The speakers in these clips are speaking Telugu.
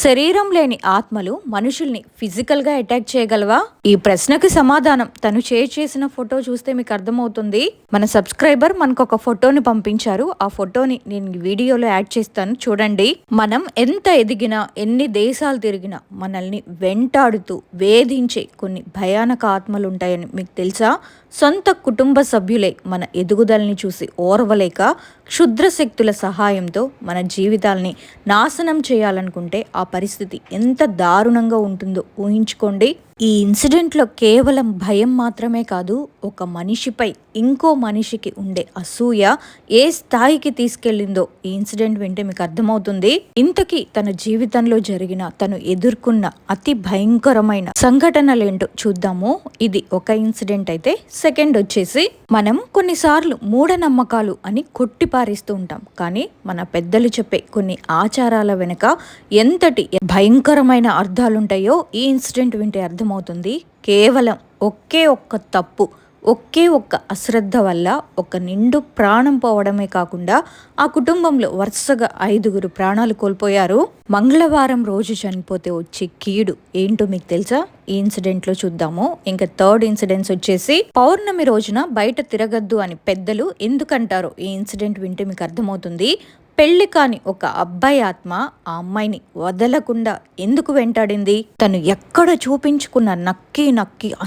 శరీరం లేని ఆత్మలు మనుషుల్ని ఫిజికల్గా అటాక్ చేయగలవా? ఈ ప్రశ్నకి సమాధానం తను షేర్ చేసిన ఫోటో చూస్తే మీకు అర్థమవుతుంది. మన సబ్స్క్రైబర్ మనకు ఒక ఫోటోని పంపించారు. ఆ ఫోటోని నేను వీడియోలో యాడ్ చేస్తాను, చూడండి. మనం ఎంత ఎదిగినా, ఎన్ని దేశాలు తిరిగినా మనల్ని వెంటాడుతూ వేధించే కొన్ని భయానక ఆత్మలు ఉంటాయని మీకు తెలుసా? సొంత కుటుంబ సభ్యులే మన ఎదుగుదలని చూసి ఓర్వలేక క్షుద్ర శక్తుల సహాయంతో మన జీవితాల్ని నాశనం చేయాలనుకుంటే ఆ పరిస్థితి ఎంత దారుణంగా ఉంటుందో ఊహించుకోండి. ఈ ఇన్సిడెంట్లో కేవలం భయం మాత్రమే కాదు, ఒక మనిషిపై ఇంకో మనిషికి ఉండే అసూయ ఏ స్థాయికి తీసుకెళ్లిందో ఈ ఇన్సిడెంట్ వింటే మీకు అర్థమవుతుంది. ఇంతకీ తన జీవితంలో జరిగిన, తను ఎదుర్కొన్న అతి భయంకరమైన సంఘటనలేంటో చూద్దాము. ఇది ఒక ఇన్సిడెంట్ అయితే, సెకండ్ వచ్చేసి మనం కొన్నిసార్లు మూఢనమ్మకాలు అని కొట్టిపారేస్తూ ఉంటాం. కానీ మన పెద్దలు చెప్పే కొన్ని ఆచారాల వెనుక ఎంతటి భయంకరమైన అర్థాలుంటాయో ఈ ఇన్సిడెంట్ వింటే అర్థమవుతుంది. కేవలం ఒకే ఒక్క తప్పు, ఒకే ఒక్క అశ్రద్ధ వల్ల ఒక నిండు ప్రాణం పోవడమే కాకుండా ఆ కుటుంబంలో వరుసగా 5 ప్రాణాలు కోల్పోయారు. మంగళవారం రోజు చనిపోతే వచ్చే కీడు ఏంటో మీకు తెలుసా? ఈ ఇన్సిడెంట్లో చూద్దాము. ఇంకా థర్డ్ ఇన్సిడెంట్స్ వచ్చేసి పౌర్ణమి రోజున బయట తిరగద్దు అని పెద్దలు ఎందుకంటారో ఈ ఇన్సిడెంట్ వింటే మీకు అర్థమవుతుంది. పెళ్లి కాని ఒక అబ్బాయి ఆత్మ ఆ అమ్మాయిని వదలకుండా ఎందుకు వెంటాడింది? తను ఎక్కడ చూపించుకున్న నక్కి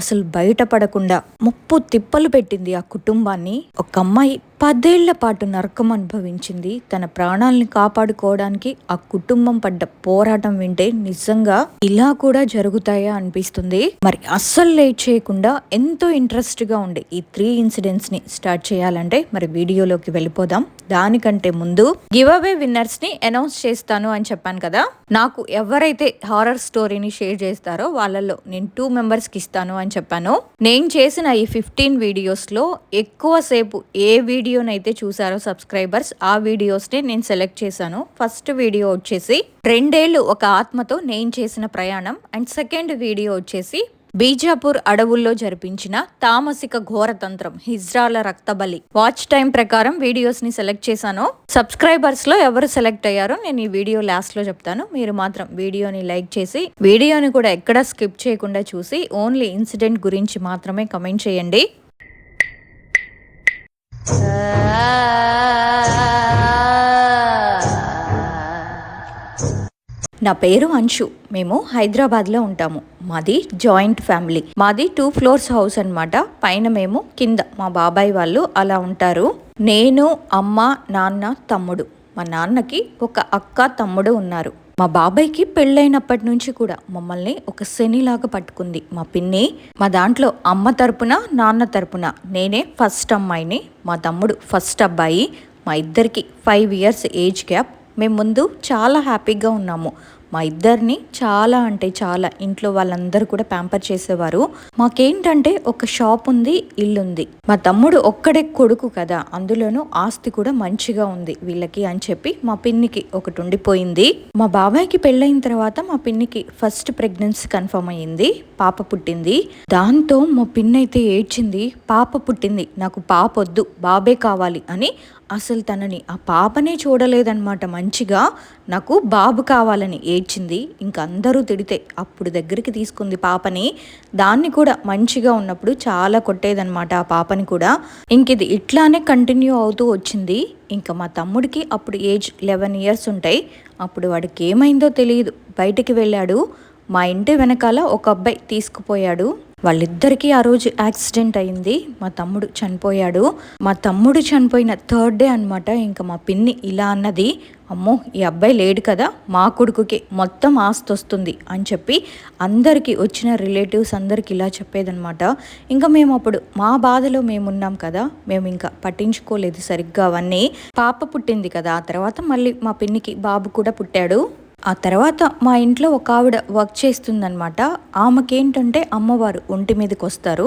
అసలు బయటపడకుండా ముప్పు తిప్పలు పెట్టింది ఆ కుటుంబాన్ని. ఒక అమ్మాయి 10 ఏళ్ల పాటు నరకం అనుభవించింది. తన ప్రాణాలని కాపాడుకోవడానికి ఆ కుటుంబం పడ్డ పోరాటం వింటే నిజంగా ఇలా కూడా జరుగుతాయా అనిపిస్తుంది. మరి అస్సలు లేట్ చేయకుండా ఎంతో ఇంట్రెస్ట్ గా ఉండే ఈ 3 ఇన్సిడెంట్స్ ని స్టార్ట్ చేయాలంటే మరి వీడియోలోకి వెళ్ళిపోదాం. దానికంటే ముందు గివ్ అవే విన్నర్స్ ని అనౌన్స్ చేస్తాను అని చెప్పాను కదా. నాకు ఎవరైతే హారర్ స్టోరీని షేర్ చేస్తారో వాళ్ళలో నేను 2 మెంబర్స్ కి ఇస్తాను అని చెప్పాను. నేను చేసిన ఈ 15 వీడియోస్ లో ఎక్కువసేపు ఏ వీడియోనైతే చూసారో సబ్స్క్రైబర్స్, ఆ వీడియోస్ని నేను సెలెక్ట్ చేశాను. ఫస్ట్ వీడియో వచ్చేసి 2 ఏళ్ళు ఒక ఆత్మతో నేను చేసిన ప్రయాణం, అండ్ సెకండ్ వీడియో వచ్చేసి బీజాపూర్ అడవుల్లో జరిపించిన తామసిక ఘోరతంత్రం హిజ్రాల రక్తబలి. వాచ్ టైం ప్రకారం వీడియోస్ ని సెలెక్ట్ చేశాను. సబ్స్క్రైబర్స్ లో ఎవరు సెలెక్ట్ అయ్యారో నేను ఈ వీడియో లాస్ట్ లో చెప్తాను. మీరు మాత్రం వీడియోని లైక్ చేసి, వీడియోని కూడా ఎక్కడ స్కిప్ చేయకుండా చూసి ఓన్లీ ఇన్సిడెంట్ గురించి మాత్రమే కమెంట్ చేయండి. నా పేరు అంశు. మేము హైదరాబాద్లో ఉంటాము. మాది జాయింట్ ఫ్యామిలీ. మాది 2 ఫ్లోర్స్ హౌస్ అన్నమాట. పైన మేము, కింద మా బాబాయ్ వాళ్ళు అలా ఉంటారు. నేను, అమ్మ, నాన్న, తమ్ముడు. మా నాన్నకి ఒక అక్క, తమ్ముడు ఉన్నారు. మా బాబాయ్కి పెళ్ళైనప్పటి నుంచి కూడా మమ్మల్ని ఒక శనిలాగా పట్టుకుంది మా పిన్ని. మా దాంట్లో అమ్మ తరపున, నాన్న తరపున నేనే ఫస్ట్ అమ్మాయిని, మా తమ్ముడు ఫస్ట్ అబ్బాయి. మా ఇద్దరికి 5 ఇయర్స్ ఏజ్ గ్యాప్. మేము ముందు చాలా హ్యాపీగా ఉన్నాము. మా ఇద్దరిని చాలా అంటే చాలా ఇంట్లో వాళ్ళందరూ కూడా ప్యాంపర్ చేసేవారు. మాకేంటంటే ఒక షాప్ ఉంది, ఇల్లుంది. మా తమ్ముడు ఒక్కడే కొడుకు కదా, అందులోనూ ఆస్తి కూడా మంచిగా ఉంది వీళ్ళకి అని చెప్పి మా పిన్నికి ఒకటి ఉండిపోయింది. మా బాబాయ్కి పెళ్ళైన తర్వాత మా పిన్నికి ఫస్ట్ ప్రెగ్నెన్సీ కన్ఫర్మ్ అయ్యింది, పాప పుట్టింది. దాంతో మా పిన్ అయితే ఏడ్చింది, పాప పుట్టింది, నాకు పాప వద్దు, బాబే కావాలి అని. అసలు తనని ఆ పాపనే చూడలేదన్నమాట మంచిగా, నాకు బాబు కావాలని ఏడ్చింది. ఇంక అందరూ తిడితే అప్పుడు దగ్గరికి తీసుకుంది పాపని. దాన్ని కూడా మంచిగా ఉన్నప్పుడు చాలా కొట్టేదన్నమాట ఆ పాపని కూడా. ఇంక ఇది ఇట్లానే కంటిన్యూ అవుతూ వచ్చింది. ఇంకా మా తమ్ముడికి అప్పుడు ఏజ్ 11 ఇయర్స్ ఉంటాయి. అప్పుడు వాడికి ఏమైందో తెలియదు, బయటికి వెళ్ళాడు. మా ఇంటి వెనకాల ఒక అబ్బాయి తీసుకుపోయాడు. వాళ్ళిద్దరికీ ఆ రోజు యాక్సిడెంట్ అయింది. మా తమ్ముడు చనిపోయాడు. మా తమ్ముడు చనిపోయిన 3rd డే అనమాట. ఇంకా మా పిన్ని ఇలా అన్నది, అమ్మో ఈ అబ్బాయి లేడు కదా, మా కొడుకుకి మొత్తం ఆస్తి వస్తుంది అని చెప్పి అందరికీ వచ్చిన రిలేటివ్స్ అందరికి ఇలా చెప్పేదనమాట. ఇంకా మేము అప్పుడు మా బాధలో మేమున్నాం కదా, మేము ఇంకా పట్టించుకోలేదు సరిగ్గా అవన్నీ. పాప పుట్టింది కదా, ఆ తర్వాత మళ్ళీ మా పిన్నికి బాబు కూడా పుట్టాడు. ఆ తర్వాత మా ఇంట్లో ఒక ఆవిడ వర్క్ చేస్తుందనమాట. ఆమెకేంటంటే అమ్మవారు ఒంటి మీదకి వస్తారు.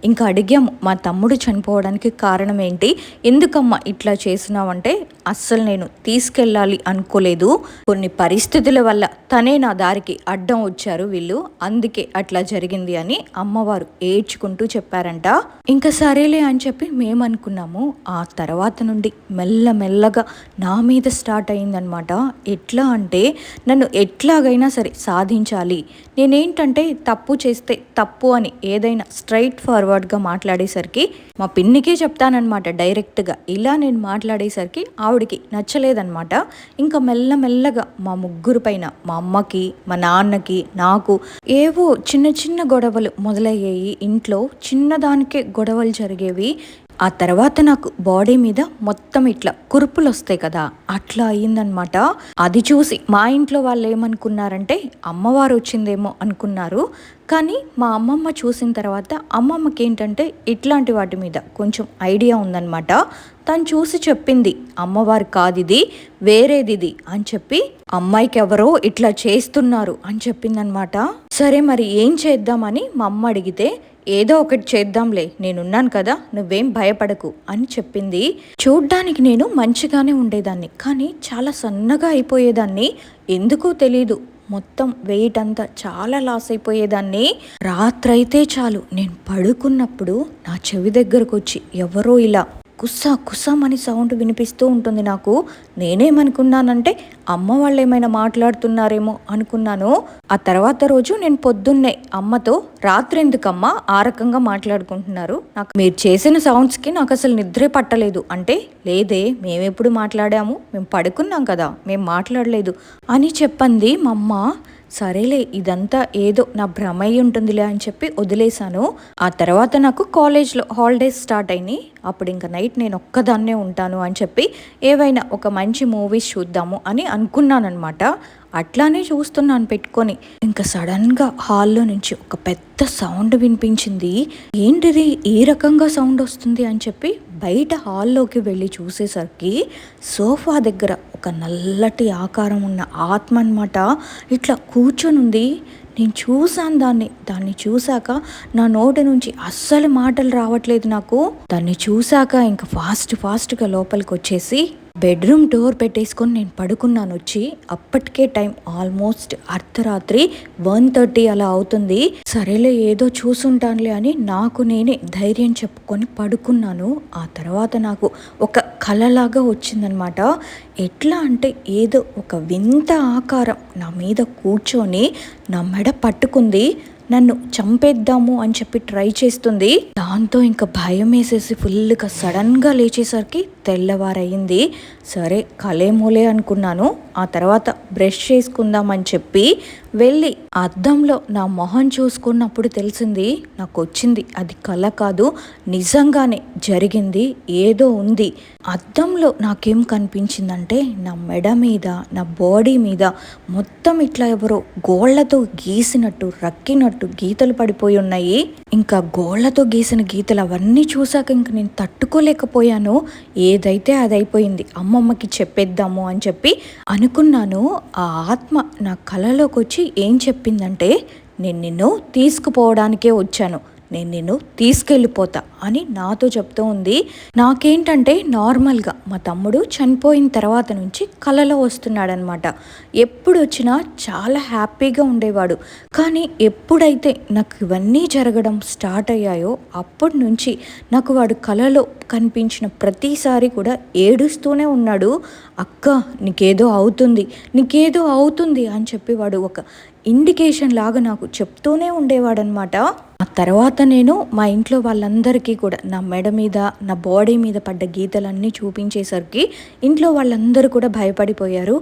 ఇంకా అడిగాము మా తమ్ముడు చనిపోవడానికి కారణం ఏంటి, ఎందుకమ్మా ఇట్లా చేసినావంటే, అస్సలు నేను తీసుకెళ్ళాలి అనుకోలేదు, కొన్ని పరిస్థితుల వల్ల తనే నా దారికి అడ్డం వచ్చారు వీళ్ళు, అందుకే అట్లా జరిగింది అని అమ్మవారు ఏడ్చుకుంటూ చెప్పారంట. ఇంకా సరేలే అని చెప్పి మేము అనుకున్నాము. ఆ తర్వాత నుండి మెల్లమెల్లగా నా మీద స్టార్ట్ అయిందనమాట. ఎట్లా అంటే నన్ను ఎట్లాగైనా సరే సాధించాలి. నేనేంటంటే తప్పు చేస్తే తప్పు అని ఏదైనా స్ట్రైట్ ఫార్వర్డ్గా మాట్లాడేసరికి మా పిన్నికే చెప్తానన్నమాట డైరెక్ట్గా. ఇలా నేను మాట్లాడేసరికి ఆవిడకి నచ్చలేదన్నమాట. ఇంకా మెల్లమెల్లగా మా ముగ్గురు పైన, మా అమ్మకి, మా నాన్నకి, నాకు ఏవో చిన్న చిన్న గొడవలు మొదలయ్యాయి. ఇంట్లో చిన్నదానికే గొడవలు జరిగేవి. ఆ తర్వాత నాకు బాడీ మీద మొత్తం ఇట్లా కురుపులు వస్తాయి కదా, అట్లా అయ్యిందనమాట. అది చూసి మా ఇంట్లో వాళ్ళు ఏమనుకున్నారంటే అమ్మవారు వచ్చిందేమో అనుకున్నారు. కానీ మా అమ్మమ్మ చూసిన తర్వాత అమ్మమ్మకి ఏంటంటే ఇట్లాంటి వాటి మీద కొంచెం ఐడియా ఉందన్నమాట. తను చూసి చెప్పింది, అమ్మవారు కాదిది, వేరేదిది అని చెప్పి, అమ్మాయికి ఎవరో ఇట్లా చేస్తున్నారు అని చెప్పిందనమాట. సరే మరి ఏం చేద్దామని మా అమ్మ అడిగితే, ఏదో ఒకటి చేద్దాంలే, నేనున్నాను కదా, నువ్వేం భయపడకు అని చెప్పింది. చూడ్డానికి నేను మంచిగానే ఉండేదాన్ని, కానీ చాలా సన్నగా అయిపోయేదాన్ని. ఎందుకో తెలీదు, మొత్తం వెయిట్ అంతా చాలా లాస్ అయిపోయేదాన్ని. రాత్రైతే చాలు నేను పడుకున్నప్పుడు నా చెవి దగ్గరకు వచ్చి ఎవరో ఇలా కుస్సా కుస్సామని సౌండ్ వినిపిస్తూ ఉంటుంది నాకు. నేనేమనుకున్నానంటే అమ్మ వాళ్ళు ఏమైనా మాట్లాడుతున్నారేమో అనుకున్నాను. ఆ తర్వాత రోజు నేను పొద్దున్నే అమ్మతో, రాత్రి ఎందుకమ్మా ఆ రకంగా మాట్లాడుకుంటున్నారు, నాకు మీరు చేసిన సౌండ్స్కి నాకు అసలు నిద్రే పట్టలేదు అంటే, లేదే మేమెప్పుడు మాట్లాడాము, మేము పడుకున్నాం కదా, మేము మాట్లాడలేదు అని చెప్పింది మా అమ్మ. సరేలే ఇదంతా ఏదో నా భ్రమ అయి ఉంటుందిలే అని చెప్పి వదిలేశాను. ఆ తర్వాత నాకు కాలేజ్లో హాలిడేస్ స్టార్ట్ అయినాయి. అప్పుడు ఇంకా నైట్ నేను ఒక్కదాన్నే ఉంటాను అని చెప్పి ఏవైనా ఒక మంచి మూవీస్ చూద్దాము అని అనుకున్నానమాట. అట్లానే చూస్తున్నాను పెట్టుకొని. ఇంకా సడన్గా హాల్లో నుంచి ఒక పెద్ద సౌండ్ వినిపించింది. ఏంటిది ఈ రకంగా సౌండ్ వస్తుంది అని చెప్పి బయట హాల్లోకి వెళ్ళి చూసేసరికి సోఫా దగ్గర ఒక నల్లటి ఆకారం ఉన్న ఆత్మ అన్నమాట ఇట్లా కూర్చొని ఉంది. నేను చూసాను దాన్ని చూశాక నా నోటి నుంచి అస్సలు మాటలు రావట్లేదు నాకు. దాన్ని చూశాక ఇంకా ఫాస్ట్గా లోపలికి వచ్చేసి బెడ్రూమ్ డోర్ పెట్టేసుకొని నేను పడుకున్నాను వచ్చి. అప్పటికే టైం ఆల్మోస్ట్ అర్ధరాత్రి 1:30 అలా అవుతుంది. సరేలే ఏదో చూసుంటానులే అని నాకు నేనే ధైర్యం చెప్పుకొని పడుకున్నాను. ఆ తర్వాత నాకు ఒక కలలాగా వచ్చిందనమాట. ఎట్లా అంటే ఏదో ఒక వింత ఆకారం నా మీద కూర్చొని నా మెడ పట్టుకుంది, నన్ను చంపేద్దాము అని చెప్పి ట్రై చేస్తుంది. దాంతో ఇంకా భయం వేసేసి ఫుల్గా సడన్గా లేచేసరికి తెల్లవారయింది. సరే కలేమూలే అనుకున్నాను. ఆ తర్వాత బ్రష్ చేసుకుందామని చెప్పి వెళ్ళి అద్దంలో నా మొహం చూసుకున్నప్పుడు తెలిసింది నాకు వచ్చింది అది కల కాదు, నిజంగానే జరిగింది, ఏదో ఉంది. అద్దంలో నాకేం కనిపించిందంటే నా మెడ మీద, నా బాడీ మీద మొత్తం ఇట్లా ఎవరో గోళ్లతో గీసినట్టు, రక్కినట్టు గీతలు పడిపోయి ఉన్నాయి. ఇంకా గోళ్లతో గీసిన గీతలు అవన్నీ చూసాక ఇంక నేను తట్టుకోలేకపోయాను. ఏదైతే అదైపోయింది, అమ్మమ్మకి చెప్పేద్దాము అని చెప్పి అనుకున్నాను. ఆ ఆత్మ నా కలలోకి వచ్చి ఏం చెప్పిందంటే, నేను నిన్ను తీసుకుపోవడానికే వచ్చాను, నేను నిన్ను తీసుకెళ్ళిపోతా అని నాతో చెప్తూ ఉంది. నాకేంటంటే నార్మల్గా మా తమ్ముడు చనిపోయిన తర్వాత నుంచి కలలో వస్తున్నాడనమాట. ఎప్పుడు వచ్చినా చాలా హ్యాపీగా ఉండేవాడు. కానీ ఎప్పుడైతే నాకు ఇవన్నీ జరగడం స్టార్ట్ అయ్యాయో అప్పటి నుంచి నాకు వాడు కలలో కనిపించిన ప్రతిసారి కూడా ఏడుస్తూనే ఉన్నాడు. అక్క నీకేదో అవుతుంది అని చెప్పి వాడు ఒక ఇండికేషన్ లాగా నాకు చెప్తూనే ఉండేవాడనమాట. ఆ తర్వాత నేను మా ఇంట్లో వాళ్ళందరికీ కూడా నా మెడ మీద, నా బాడీ మీద పడ్డ గీతలన్నీ చూపించేసరికి ఇంట్లో వాళ్ళందరూ కూడా భయపడిపోయారు.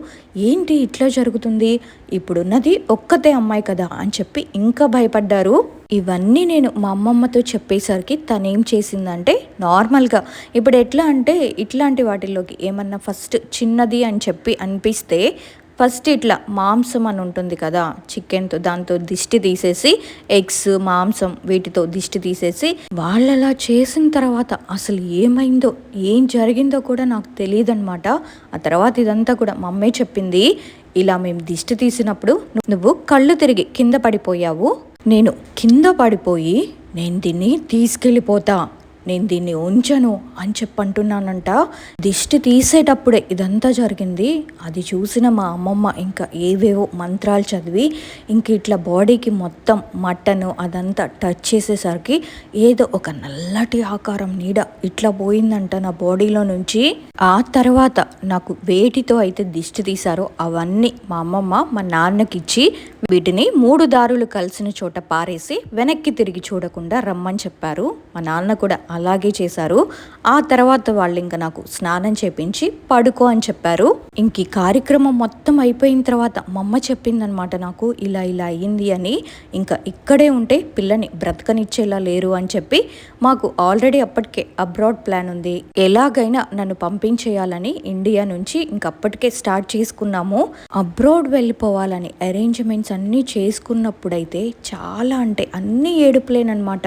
ఏంటి ఇట్లా జరుగుతుంది, ఇప్పుడున్నది ఒక్కతే అమ్మాయి కదా అని చెప్పి ఇంకా భయపడ్డారు. ఇవన్నీ నేను మా అమ్మమ్మతో చెప్పేసరికి తనేం చేసిందంటే, నార్మల్గా ఇప్పుడు ఎట్లా అంటే ఇట్లాంటి వాటిల్లోకి ఏమన్నా ఫస్ట్ చిన్నది అని చెప్పి అనిపిస్తే ఫస్ట్ ఇట్లా మాంసం అని ఉంటుంది కదా చికెన్తో, దాంతో దిష్టి తీసేసి ఎగ్స్, మాంసం వీటితో దిష్టి తీసేసి వాళ్ళలా చేసిన తర్వాత అసలు ఏమైందో ఏం జరిగిందో కూడా నాకు తెలియదు అనమాట. ఆ తర్వాత ఇదంతా కూడా మా అమ్మే చెప్పింది. ఇలా మేము దిష్టి తీసినప్పుడు నువ్వు కళ్ళు తిరిగి కింద పడిపోయావు, నేను కింద పడిపోయి నేను దీన్ని తీసుకెళ్ళిపోతా, నేను దీన్ని ఉంచను అని చెప్పి అంటున్నానంట. దిష్టి తీసేటప్పుడే ఇదంతా జరిగింది. అది చూసిన మా అమ్మమ్మ ఇంకా ఏవేవో మంత్రాలు చదివి ఇంక ఇట్లా బాడీకి మొత్తం మటన్ అదంతా టచ్ చేసేసరికి ఏదో ఒక నల్లటి ఆకారం నీడ ఇట్లా పోయిందంట నా బాడీలో నుంచి. ఆ తర్వాత నాకు వేటితో అయితే దిష్టి తీశారో అవన్నీ మా అమ్మమ్మ మా నాన్నకిచ్చి వీటిని 3 దారులు కలిసిన చోట పారేసి వెనక్కి తిరిగి చూడకుండా రమ్మని చెప్పారు. మా నాన్న కూడా అలాగే చేశారు. ఆ తర్వాత వాళ్ళు ఇంకా నాకు స్నానం చేపించి పడుకో అని చెప్పారు. ఇంక ఈ కార్యక్రమం మొత్తం అయిపోయిన తర్వాత మా అమ్మ చెప్పిందనమాట నాకు ఇలా ఇలా అయ్యింది అని. ఇంకా ఇక్కడే ఉంటే పిల్లని బ్రతకనిచ్చేలా లేరు అని చెప్పి మాకు ఆల్రెడీ అప్పటికే అబ్రాడ్ ప్లాన్ ఉంది. ఎలాగైనా నన్ను పంపించేయాలని ఇండియా నుంచి ఇంకప్పటికే స్టార్ట్ చేసుకున్నాము. అబ్రాడ్ వెళ్ళిపోవాలని అరేంజ్మెంట్స్ అన్నీ చేసుకున్నప్పుడైతే చాలా అంటే అన్నీ ఏడుపులేనమాట.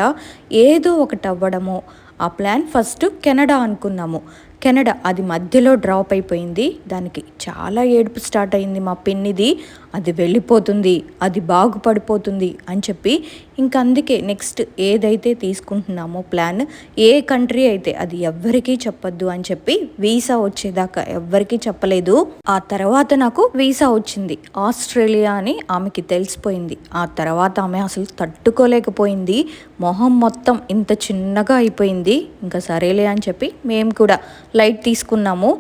ఏదో ఒకటి అవ్వడము. ఆ ప్లాన్ ఫస్ట్ కెనడా అనుకున్నాము. కెనడా అది మధ్యలో డ్రాప్ అయిపోయింది. దానికి చాలా ఏడుపు స్టార్ట్ అయింది మా పిన్నిది. అది వెళ్ళిపోతుంది, అది బాగుపడిపోతుంది అని చెప్పి ఇంక అందుకే నెక్స్ట్ ఏదైతే తీసుకుంటున్నామో ప్లాన్, ఏ కంట్రీ అయితే అది ఎవ్వరికీ చెప్పొద్దు అని చెప్పి వీసా వచ్చేదాకా ఎవ్వరికీ చెప్పలేదు. ఆ తర్వాత నాకు వీసా వచ్చింది. ఆస్ట్రేలియా అని ఆమెకి తెలిసిపోయింది. ఆ తర్వాత ఆమె అసలు తట్టుకోలేకపోయింది. మొహం మొత్తం ఇంత చిన్నగా అయిపోయింది. ఇంకా సరేలే అని చెప్పి మేము కూడా లైట్ తీసుకున్నాము.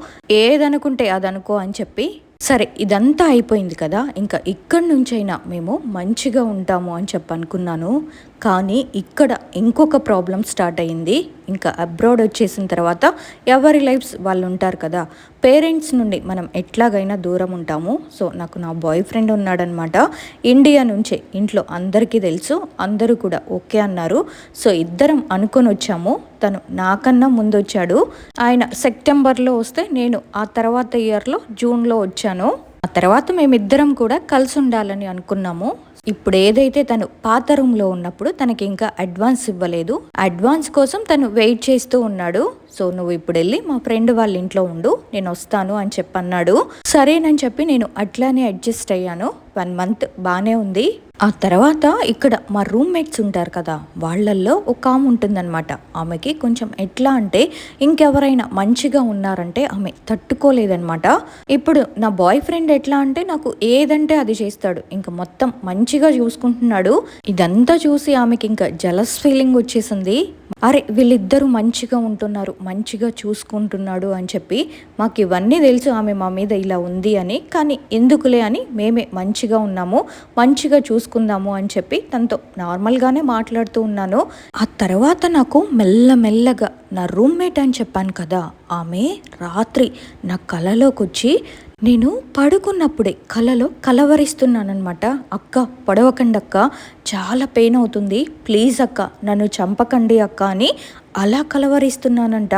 ఏదనుకుంటే అదనుకో అని చెప్పి సరే ఇదంతా అయిపోయింది కదా, ఇంకా ఇక్కడి నుంచైనా మేము మంచిగా ఉంటాము అని చెప్పి అనుకున్నాను. కానీ ఇక్కడ ఇంకొక ప్రాబ్లం స్టార్ట్ అయ్యింది. ఇంకా అబ్రాడ్ వచ్చేసిన తర్వాత ఎవరి లైఫ్స్ వాళ్ళు ఉంటారు కదా. పేరెంట్స్ నుండి మనం ఎట్లాగైనా దూరం ఉంటాము. సో నాకు నా బాయ్ ఫ్రెండ్ ఉన్నాడనమాట. ఇండియా నుంచే ఇంట్లో అందరికీ తెలుసు, అందరూ కూడా ఓకే అన్నారు. సో ఇద్దరం అనుకొని వచ్చాము. తను నాకన్నా ముందు వచ్చాడు. ఆయన సెప్టెంబర్లో వస్తే నేను ఆ తర్వాత ఇయర్లో జూన్లో వచ్చాను. ఆ తర్వాత మేమిద్దరం కూడా కలిసి ఉండాలని అనుకున్నాము. ఇప్పుడు ఏదైతే తను పాత రూమ్లో ఉన్నప్పుడు తనకి ఇంకా అడ్వాన్స్ ఇవ్వలేదు. అడ్వాన్స్ కోసం తను వెయిట్ చేస్తూ ఉన్నాడు. సో నువ్వు ఇప్పుడు వెళ్ళి మా ఫ్రెండ్ వాళ్ళ ఇంట్లో ఉండు, నేను వస్తాను అని చెప్పన్నాడు. సరేనని చెప్పి నేను అట్లానే అడ్జస్ట్ అయ్యాను. 1 month బాగానే ఉంది. ఆ తర్వాత ఇక్కడ మా రూమ్మేట్స్ ఉంటారు కదా, వాళ్ళల్లో ఒక ఆమె ఉంటుందన్నమాట. ఆమెకి కొంచెం ఎట్లా అంటే ఇంకెవరైనా మంచిగా ఉన్నారంటే ఆమె తట్టుకోలేదన్నమాట. ఇప్పుడు నా బాయ్ ఫ్రెండ్ ఎట్లా అంటే నాకు ఏదంటే అది చేస్తాడు, ఇంకా మొత్తం మంచిగా చూసుకుంటున్నాడు. ఇదంతా చూసి ఆమెకి ఇంకా జలస్ ఫీలింగ్ వచ్చేసింది. అరే వీళ్ళిద్దరూ మంచిగా ఉంటున్నారు, మంచిగా చూసుకుంటున్నాడు అని చెప్పి. మాకు ఇవన్నీ తెలుసు ఆమె మా మీద ఇలా ఉంది అని, కానీ ఎందుకులే అని మేమే మంచిగా ఉన్నాము, మంచిగా చూసుకుందాము అని చెప్పి తనతో నార్మల్గానే మాట్లాడుతూ ఉన్నాను. ఆ తర్వాత నాకు మెల్లమెల్లగా నా రూమ్మేట్ అని చెప్పాను కదా, ఆమె రాత్రి నా కలలోకి వచ్చి నేను పడుకున్నప్పుడే కలలో కలవరిస్తున్నానమాట. అక్క పడవకండి అక్క, చాలా పెయిన్ అవుతుంది, ప్లీజ్ అక్క నన్ను చంపకండి అక్క అని అలా కలవరిస్తున్నానంట.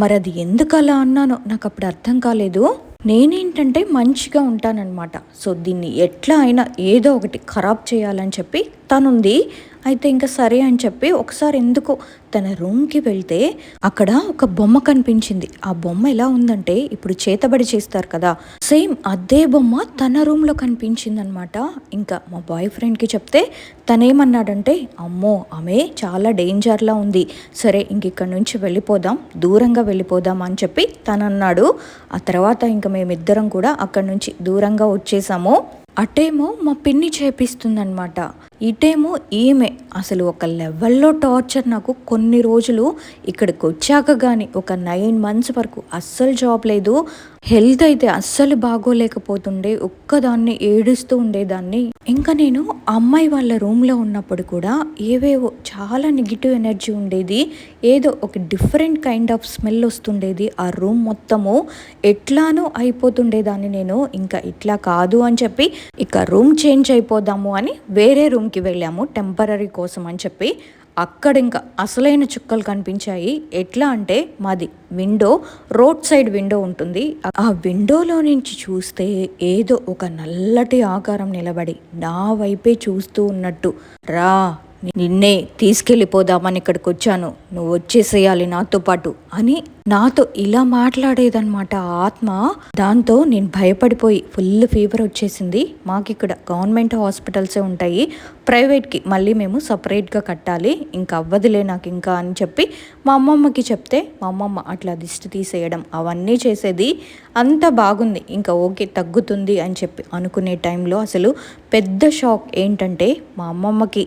మరి అది ఎందుకు అలా అన్నానో నాకు అప్పుడు అర్థం కాలేదు. నేనేంటంటే మంచిగా ఉంటానన్నమాట. సో దీన్ని ఎట్లా అయినా ఏదో ఒకటి ఖరాబ్ చేయాలని చెప్పి తనుంది. అయితే ఇంకా సరే అని చెప్పి ఒకసారి ఎందుకో తన రూమ్కి వెళ్తే అక్కడ ఒక బొమ్మ కనిపించింది. ఆ బొమ్మ ఎలా ఉందంటే ఇప్పుడు చేతబడి చేస్తారు కదా, సేమ్ అదే బొమ్మ తన రూమ్లో కనిపించింది అనమాట. ఇంకా మా బాయ్ ఫ్రెండ్కి చెప్తే తనేమన్నాడంటే, అమ్మో ఆమె చాలా డేంజర్లా ఉంది, సరే ఇంక ఇక్కడ నుంచి వెళ్ళిపోదాం, దూరంగా వెళ్ళిపోదాం అని చెప్పి తనన్నాడు. ఆ తర్వాత ఇంకా మేమిద్దరం కూడా అక్కడి నుంచి దూరంగా వచ్చేసాము. అటేమో మా పిన్ని చేపిస్తుందన్నమాట, ఇటేమో ఈమె. అసలు ఒక లెవెల్లో టార్చర్ నాకు. కొన్ని రోజులు ఇక్కడికి వచ్చాక కానీ ఒక 9 months వరకు అస్సలు జాబ్ లేదు. హెల్త్ అయితే అస్సలు బాగోలేకపోతుండే, ఒక్కదాన్ని ఏడుస్తూ ఉండేదాన్ని. ఇంకా నేను అమ్మాయి వాళ్ళ రూమ్లో ఉన్నప్పుడు కూడా ఏవేవో చాలా నెగిటివ్ ఎనర్జీ ఉండేది. ఏదో ఒక డిఫరెంట్ కైండ్ ఆఫ్ స్మెల్ వస్తుండేది. ఆ రూమ్ మొత్తము ఎట్లానో అయిపోతుండేదాన్ని నేను. ఇంకా ఇట్లా కాదు అని చెప్పి ఇక రూమ్ చేంజ్ అయిపోదాము అని వేరే రూమ్కి వెళ్ళాము టెంపరరీ కోసం అని చెప్పి. అక్కడ ఇంకా అసలైన చుక్కలు కనిపించాయి. ఎట్లా అంటే మాది విండో, రోడ్ సైడ్ విండో ఉంటుంది. ఆ విండోలో నుంచి చూస్తే ఏదో ఒక నల్లటి ఆకారం నిలబడి నా వైపే చూస్తూ ఉన్నట్టు, రా నిన్నే తీసుకెళ్ళిపోదామని ఇక్కడికి వచ్చాను, నువ్వు వచ్చేసేయాలి నాతో పాటు అని నాతో ఇలా మాట్లాడేదన్నమాట ఆ ఆత్మ. దాంతో నేను భయపడిపోయి ఫుల్ ఫీవర్ వచ్చేసింది. మాకు ఇక్కడ గవర్నమెంట్ హాస్పిటల్సే ఉంటాయి, ప్రైవేట్కి మళ్ళీ మేము సపరేట్గా కట్టాలి, ఇంకా అవ్వదులే నాకు ఇంకా అని చెప్పి మా అమ్మమ్మకి చెప్తే మా అమ్మమ్మ అట్లా దిష్టి తీసేయడం అవన్నీ చేసేది. అంత బాగుంది, ఇంకా ఓకే తగ్గుతుంది అని చెప్పి అనుకునే టైంలో అసలు పెద్ద షాక్ ఏంటంటే మా అమ్మమ్మకి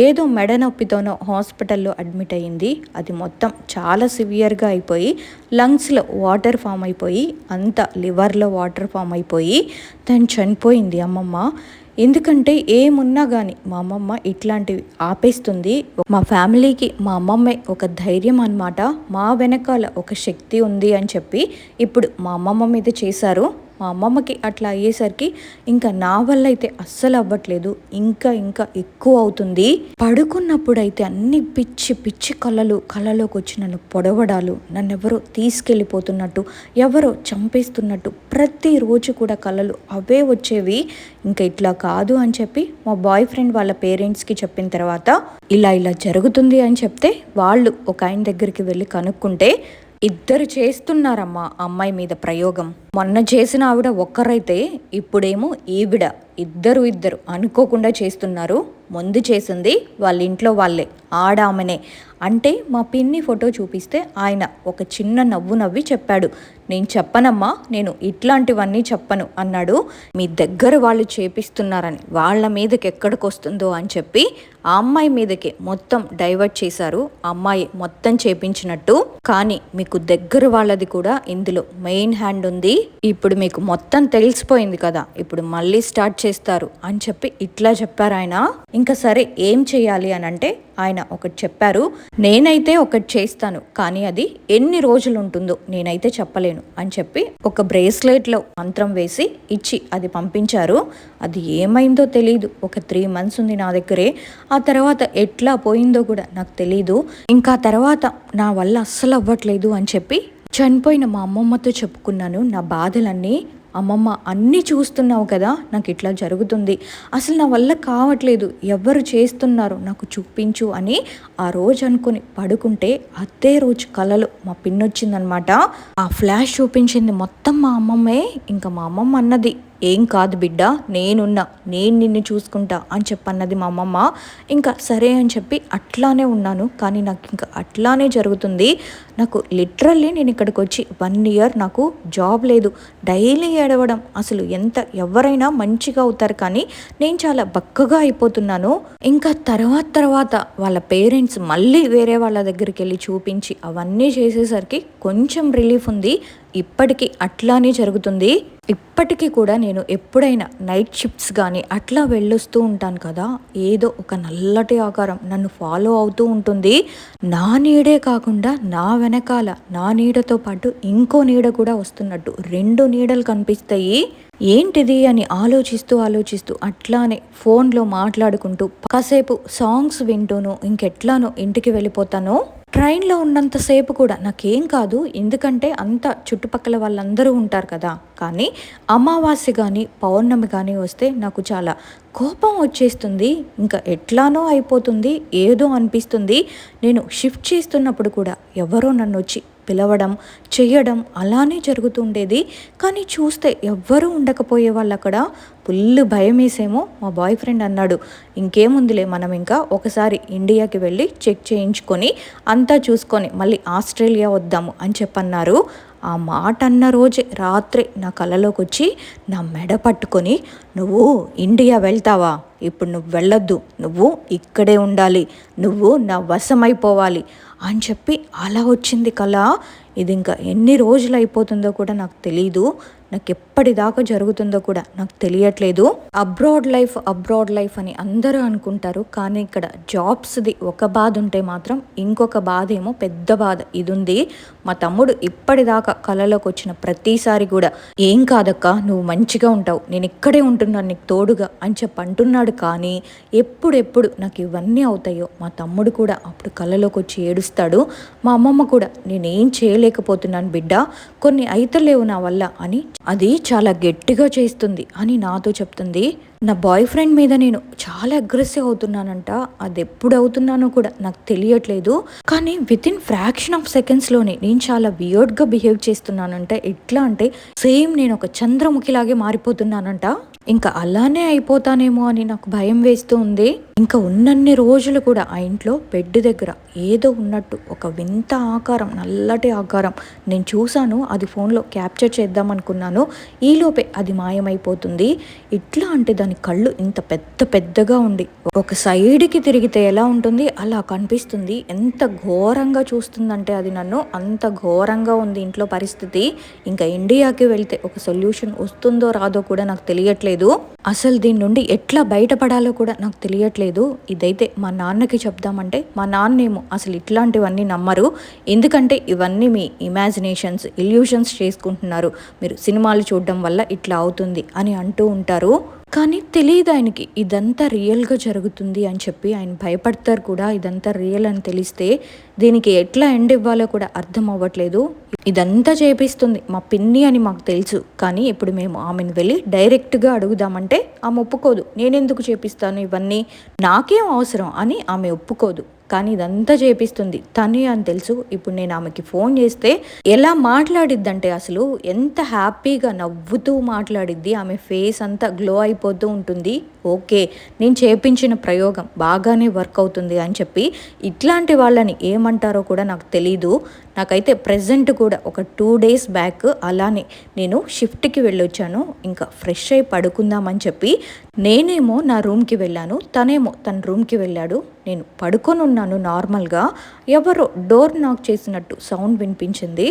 ఏదో మెడ నొప్పితోనో హాస్పిటల్లో అడ్మిట్ అయ్యింది. అది మొత్తం చాలా సివియర్గా అయిపోయి లంగ్స్లో వాటర్ ఫామ్ అయిపోయి అంత లివర్లో వాటర్ ఫామ్ అయిపోయి తను చనిపోయింది అమ్మమ్మ. ఎందుకంటే ఏమున్నా కానీ మా అమ్మమ్మ ఇట్లాంటివి ఆపేస్తుంది. మా ఫ్యామిలీకి మా అమ్మమ్మే ఒక ధైర్యం అన్నమాట. మా వెనకాల ఒక శక్తి ఉంది అని చెప్పి ఇప్పుడు మా అమ్మమ్మ మీద చేశారు. మా అమ్మమ్మకి అట్లా అయ్యేసరికి ఇంకా నా వల్ల అయితే అస్సలు అవ్వట్లేదు, ఇంకా ఇంకా ఎక్కువ అవుతుంది. పడుకున్నప్పుడు అయితే అన్ని పిచ్చి పిచ్చి కళ్ళలోకి వచ్చి నన్ను పొడవడాలు, నన్ను ఎవరో తీసుకెళ్ళిపోతున్నట్టు, ఎవరో చంపేస్తున్నట్టు ప్రతిరోజు కూడా కళలు అవే వచ్చేవి. ఇంకా ఇట్లా కాదు అని చెప్పి మా బాయ్ ఫ్రెండ్ వాళ్ళ పేరెంట్స్కి చెప్పిన తర్వాత ఇలా ఇలా జరుగుతుంది అని చెప్తే వాళ్ళు ఒక ఆయన దగ్గరికి వెళ్ళి కనుక్కుంటే ఇద్దరు చేస్తున్నారమ్మా అమ్మాయి మీద ప్రయోగం. మొన్న చేసిన ఆవిడ ఒక్కరైతే ఇప్పుడేమో ఈవిడ ఇద్దరు అనుకోకుండా చేస్తున్నారు. ముందు చేసింది వాళ్ళ ఇంట్లో వాళ్ళే, ఆడామనే. అంటే మా పిన్ని ఫోటో చూపిస్తే ఆయన ఒక చిన్న నవ్వు నవ్వి చెప్పాడు, నేను చెప్పనమ్మా, నేను ఇట్లాంటివన్నీ చెప్పను అన్నాడు. మీ దగ్గర వాళ్ళు చేపిస్తున్నారని వాళ్ళ మీదకి ఎక్కడికి వస్తుందో అని చెప్పి ఆ అమ్మాయి మీదకి మొత్తం డైవర్ట్ చేశారు. అమ్మాయి మొత్తం చేపించినట్టు. కానీ మీకు దగ్గర వాళ్ళది కూడా ఇందులో మెయిన్ హ్యాండ్ ఉంది. ఇప్పుడు మీకు మొత్తం తెలిసిపోయింది కదా, ఇప్పుడు మళ్ళీ స్టార్ట్ చేస్తారు అని చెప్పి ఇట్లా చెప్పారు ఆయన. ఇంకా సరే ఏం చేయాలి అని అంటే ఆయన ఒకటి చెప్పారు, నేనైతే ఒకటి చేస్తాను కానీ అది ఎన్ని రోజులు ఉంటుందో నేనైతే చెప్పలేను అని చెప్పి ఒక బ్రేస్లెట్లో మంత్రం వేసి ఇచ్చి అది పంపించారు. అది ఏమైందో తెలీదు. ఒక 3 months ఉంది నా దగ్గరే. ఆ తర్వాత ఎట్లా పోయిందో కూడా నాకు తెలీదు. ఇంకా తర్వాత నా వల్ల అస్సలు అవ్వట్లేదు అని చెప్పి చనిపోయిన మా అమ్మమ్మతో చెప్పుకున్నాను నా బాధలన్నీ. అమ్మమ్మ అన్నీ చూస్తున్నావు కదా, నాకు ఇట్లా జరుగుతుంది, అసలు నా వల్ల కావట్లేదు, ఎవరు చేస్తున్నారు నాకు చూపించు అని ఆ రోజు అనుకుని పడుకుంటే అదే రోజు కలలో మా పిన్నొచ్చిందనమాట. ఆ ఫ్లాష్ చూపించింది మొత్తం మా అమ్మమ్మే. ఇంకా మా అమ్మమ్మ అన్నది, ఏం కాదు బిడ్డ, నేనున్నా, నేను నిన్ను చూసుకుంటా అని చెప్పన్నది మా అమ్మమ్మ. ఇంకా సరే అని చెప్పి అట్లానే ఉన్నాను. కానీ నాకు ఇంకా అట్లానే జరుగుతుంది. నాకు లిటరల్లీ నేను ఇక్కడికి వచ్చి 1 year నాకు జాబ్ లేదు, డైలీ ఏడవడం. అసలు ఎంత ఎవరైనా మంచిగా అవుతారు కానీ నేను చాలా బక్కగా అయిపోతున్నాను. ఇంకా తర్వాత వాళ్ళ పేరెంట్స్ మళ్ళీ వేరే వాళ్ళ దగ్గరికి వెళ్ళి చూపించి అవన్నీ చేసేసరికి కొంచెం రిలీఫ్ ఉంది. ఇప్పటికీ అట్లానే జరుగుతుంది. ఇప్పటికీ కూడా నేను ఎప్పుడైనా నైట్ షిఫ్ట్స్ కానీ అట్లా వెళ్ళొస్తూ ఉంటాను కదా, ఏదో ఒక నల్లటి ఆకారం నన్ను ఫాలో అవుతూ ఉంటుంది. నా నీడే కాకుండా నా వెనకాల నా నీడతో పాటు ఇంకో నీడ కూడా వస్తున్నట్టు 2 నీడలు కనిపిస్తాయి. ఏంటిది అని ఆలోచిస్తూ అట్లానే ఫోన్లో మాట్లాడుకుంటూ కాసేపు సాంగ్స్ వింటూను ఇంకెట్లానో ఇంటికి వెళ్ళిపోతాను. ట్రైన్లో ఉన్నంతసేపు కూడా నాకేం కాదు, ఎందుకంటే అంత చుట్టుపక్కల వాళ్ళందరూ ఉంటారు కదా. కానీ అమావాస్య కానీ పౌర్ణమి కానీ వస్తే నాకు చాలా కోపం వచ్చేస్తుంది. ఇంకా ఎట్లానో అయిపోతుంది, ఏదో అనిపిస్తుంది. నేను షిఫ్ట్ చేస్తున్నప్పుడు కూడా ఎవరో నన్ను వచ్చి పిలవడం చెయ్యడం అలానే జరుగుతుండేది. కానీ చూస్తే ఎవ్వరూ ఉండకపోయే వాళ్ళు అక్కడ. ఫుల్ భయం వేసేమో. మా బాయ్ ఫ్రెండ్ అన్నాడు, ఇంకేముందిలే, మనం ఇంకా ఒకసారి ఇండియాకి వెళ్ళి చెక్ చేయించుకొని అంతా చూసుకొని మళ్ళీ ఆస్ట్రేలియా వద్దాము అని చెప్పన్నారు. ఆ మాట అన్న రోజే రాత్రి నా కలలోకి వచ్చి నా మెడ పట్టుకొని, నువ్వు ఇండియా వెళ్తావా, ఇప్పుడు నువ్వు వెళ్ళొద్దు, నువ్వు ఇక్కడే ఉండాలి, నువ్వు నా వశమైపోవాలి అని చెప్పి అలా వచ్చింది కళ. ఇది ఇంకా ఎన్ని రోజులు అయిపోతుందో కూడా నాకు తెలీదు, నాకు ఎప్పటిదాకా జరుగుతుందో కూడా నాకు తెలియట్లేదు. అబ్రాడ్ లైఫ్ అని అందరూ అనుకుంటారు. కానీ ఇక్కడ జాబ్స్ది ఒక బాధ ఉంటే మాత్రం ఇంకొక బాధ ఏమో పెద్ద బాధ ఇది ఉంది. మా తమ్ముడు ఇప్పటిదాకా కళలోకి వచ్చిన ప్రతిసారి కూడా, ఏం కాదక్క, నువ్వు మంచిగా ఉంటావు, నేను ఇక్కడే ఉంటున్నాను నీకు తోడుగా అని చెప్పి అంటున్నాడు. కానీ ఎప్పుడెప్పుడు నాకు ఇవన్నీ అవుతాయో మా తమ్ముడు కూడా అప్పుడు కళలోకి వచ్చి ఏడుస్తాడు. మా అమ్మమ్మ కూడా నేనేం చేయలేదు, చేయలేకపోతున్నాను బిడ్డ, కొన్ని అయితలేవు నా వల్ల అని అది చాలా గట్టిగా చేస్తుంది అని నాతో చెప్తుంది. నా బాయ్ ఫ్రెండ్ మీద నేను చాలా అగ్రెసివ్ అవుతున్నానంట. అది ఎప్పుడు అవుతున్నానో కూడా నాకు తెలియట్లేదు. కానీ వితిన్ ఫ్రాక్షన్ ఆఫ్ సెకండ్స్లోనే నేను చాలా వియర్డ్గా బిహేవ్ చేస్తున్నానంట. ఎట్లా అంటే సేమ్ నేను ఒక చంద్రముఖిలాగే మారిపోతున్నానంట. ఇంకా అలానే అయిపోతానేమో అని నాకు భయం వేస్తూ ఉంది. ఇంకా ఉన్నన్ని రోజులు కూడా ఆ ఇంట్లో బెడ్ దగ్గర ఏదో ఉన్నట్టు ఒక వింత ఆకారం, నల్లటి ఆకారం నేను చూశాను. అది ఫోన్లో క్యాప్చర్ చేద్దాం అనుకున్నాను. ఈలోపే అది మాయమైపోతుంది. ఇట్లా అంటే దాని కళ్ళు ఇంత పెద్ద పెద్దగా ఉండి ఒక సైడ్కి తిరిగితే ఎలా ఉంటుంది అలా కనిపిస్తుంది. ఎంత ఘోరంగా చూస్తుందంటే అది నన్ను, అంత ఘోరంగా ఉంది ఇంట్లో పరిస్థితి. ఇంకా ఇండియాకి వెళ్తే ఒక సొల్యూషన్ వస్తుందో రాదో కూడా నాకు తెలియట్లేదు. అసలు దీని నుండి ఎట్లా బయటపడాలో కూడా నాకు తెలియట్లేదు. ఇదైతే మా నాన్నకి చెప్దామంటే మా నాన్నేమో అసలు ఇట్లాంటివన్నీ నమ్మరు. ఎందుకంటే ఇవన్నీ మీ ఇమాజినేషన్స్, ఇల్యూషన్స్ చేసుకుంటున్నారు, మీరు సినిమాలు చూడడం వల్ల ఇట్లా అవుతుంది అని అంటూ ఉంటారు. కానీ తెలియదు ఆయనకి ఇదంతా రియల్గా జరుగుతుంది అని చెప్పి. ఆయన భయపడతారు కూడా ఇదంతా రియల్ అని తెలిస్తే. దీనికి ఎట్లా ఎండ్ ఇవ్వాలో కూడా అర్థం అవ్వట్లేదు. ఇదంతా చేపిస్తుంది మా పిన్ని అని మాకు తెలుసు. కానీ ఇప్పుడు మేము ఆమెను వెళ్ళి డైరెక్ట్గా అడుగుదామంటే ఆమె ఒప్పుకోదు. నేనెందుకు చేపిస్తాను ఇవన్నీ, నాకేం అవసరం అని ఆమె ఒప్పుకోదు. కానీ ఇదంతా చేపిస్తుంది తనే అని తెలుసు. ఇప్పుడు నేను ఆమెకి ఫోన్ చేస్తే ఎలా మాట్లాడిద్దంటే అసలు ఎంత హ్యాపీగా నవ్వుతూ మాట్లాడిద్ది. ఆమె ఫేస్ అంతా గ్లో అయిపోతూ ఉంటుంది. ఓకే, నేను చేపించిన ప్రయోగం బాగానే వర్క్ అవుతుంది అని చెప్పి. ఇట్లాంటి వాళ్ళని ఏమంటారో కూడా నాకు తెలీదు. నాకైతే ప్రెజెంట్ కూడా ఒక 2 days బ్యాక్ అలానే నేను షిఫ్ట్కి వెళ్ళొచ్చాను. ఇంకా ఫ్రెష్ అయి పడుకుందామని చెప్పి నేనేమో నా రూమ్కి వెళ్ళాను, తనేమో తన రూమ్కి వెళ్ళాడు. నేను పడుకొని ఉన్నాను నార్మల్గా. ఎవరో డోర్ నాక్ చేసినట్టు సౌండ్ వినిపించింది.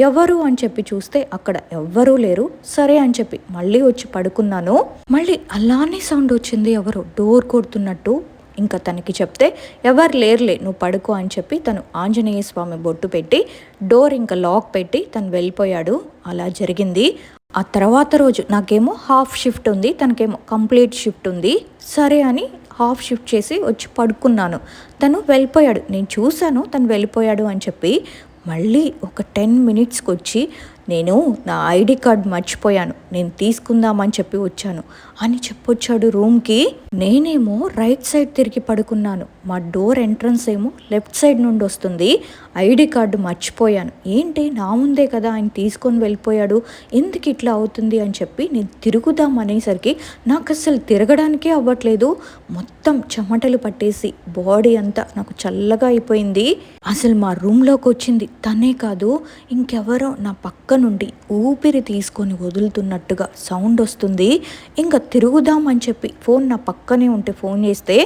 ఎవరు అని చెప్పి చూస్తే అక్కడ ఎవ్వరూ లేరు. సరే అని చెప్పి మళ్ళీ వచ్చి పడుకున్నాను. మళ్ళీ అలానే సౌండ్ వచ్చింది, ఎవరో డోర్ కొడుతున్నట్టు. ఇంకా తనకి చెప్తే ఎవరు లేరులే నువ్వు పడుకో అని చెప్పి తను ఆంజనేయ స్వామి బొట్టు పెట్టి డోర్ ఇంకా లాక్ పెట్టి తను వెళ్ళిపోయాడు. అలా జరిగింది. ఆ తర్వాత రోజు నాకేమో హాఫ్ షిఫ్ట్ ఉంది, తనకేమో కంప్లీట్ షిఫ్ట్ ఉంది. సరే అని హాఫ్ షిఫ్ట్ చేసి వచ్చి పడుకున్నాను. తను వెళ్ళిపోయాడు. నేను చూశాను తను వెళ్ళిపోయాడు అని చెప్పి. మళ్ళీ ఒక 10 minutesకి వచ్చి నేను నా ఐడి కార్డ్ మర్చిపోయాను, నేను తీసుకుందామని చెప్పి వచ్చాను అని చెప్పొచ్చాడు రూమ్కి. నేనేమో రైట్ సైడ్ తిరిగి పడుకున్నాను. మా డోర్ ఎంట్రన్స్ ఏమో లెఫ్ట్ సైడ్ నుండి వస్తుంది. ఐడి కార్డు మర్చిపోయాను. ఏంటి నా ముందే కదా ఆయన తీసుకొని వెళ్ళిపోయాడు, ఎందుకు ఇట్లా అవుతుంది అని చెప్పి నేను తిరుగుదాం అనేసరికి నాకు అసలు తిరగడానికే అవ్వట్లేదు. మొత్తం చెమటలు పట్టేసి బాడీ అంతా నాకు చల్లగా అయిపోయింది. అసలు మా రూమ్లోకి వచ్చింది తనే కాదు, ఇంకెవరో నా పక్క నుండి ఊపిరి తీసుకొని వదులుతున్నట్టుగా సౌండ్ వస్తుంది. ఇంకా తిరుగుదామని చెప్పి ఫోన్ నా పక్కనే ఉంటే ఫోన్ చేస్తే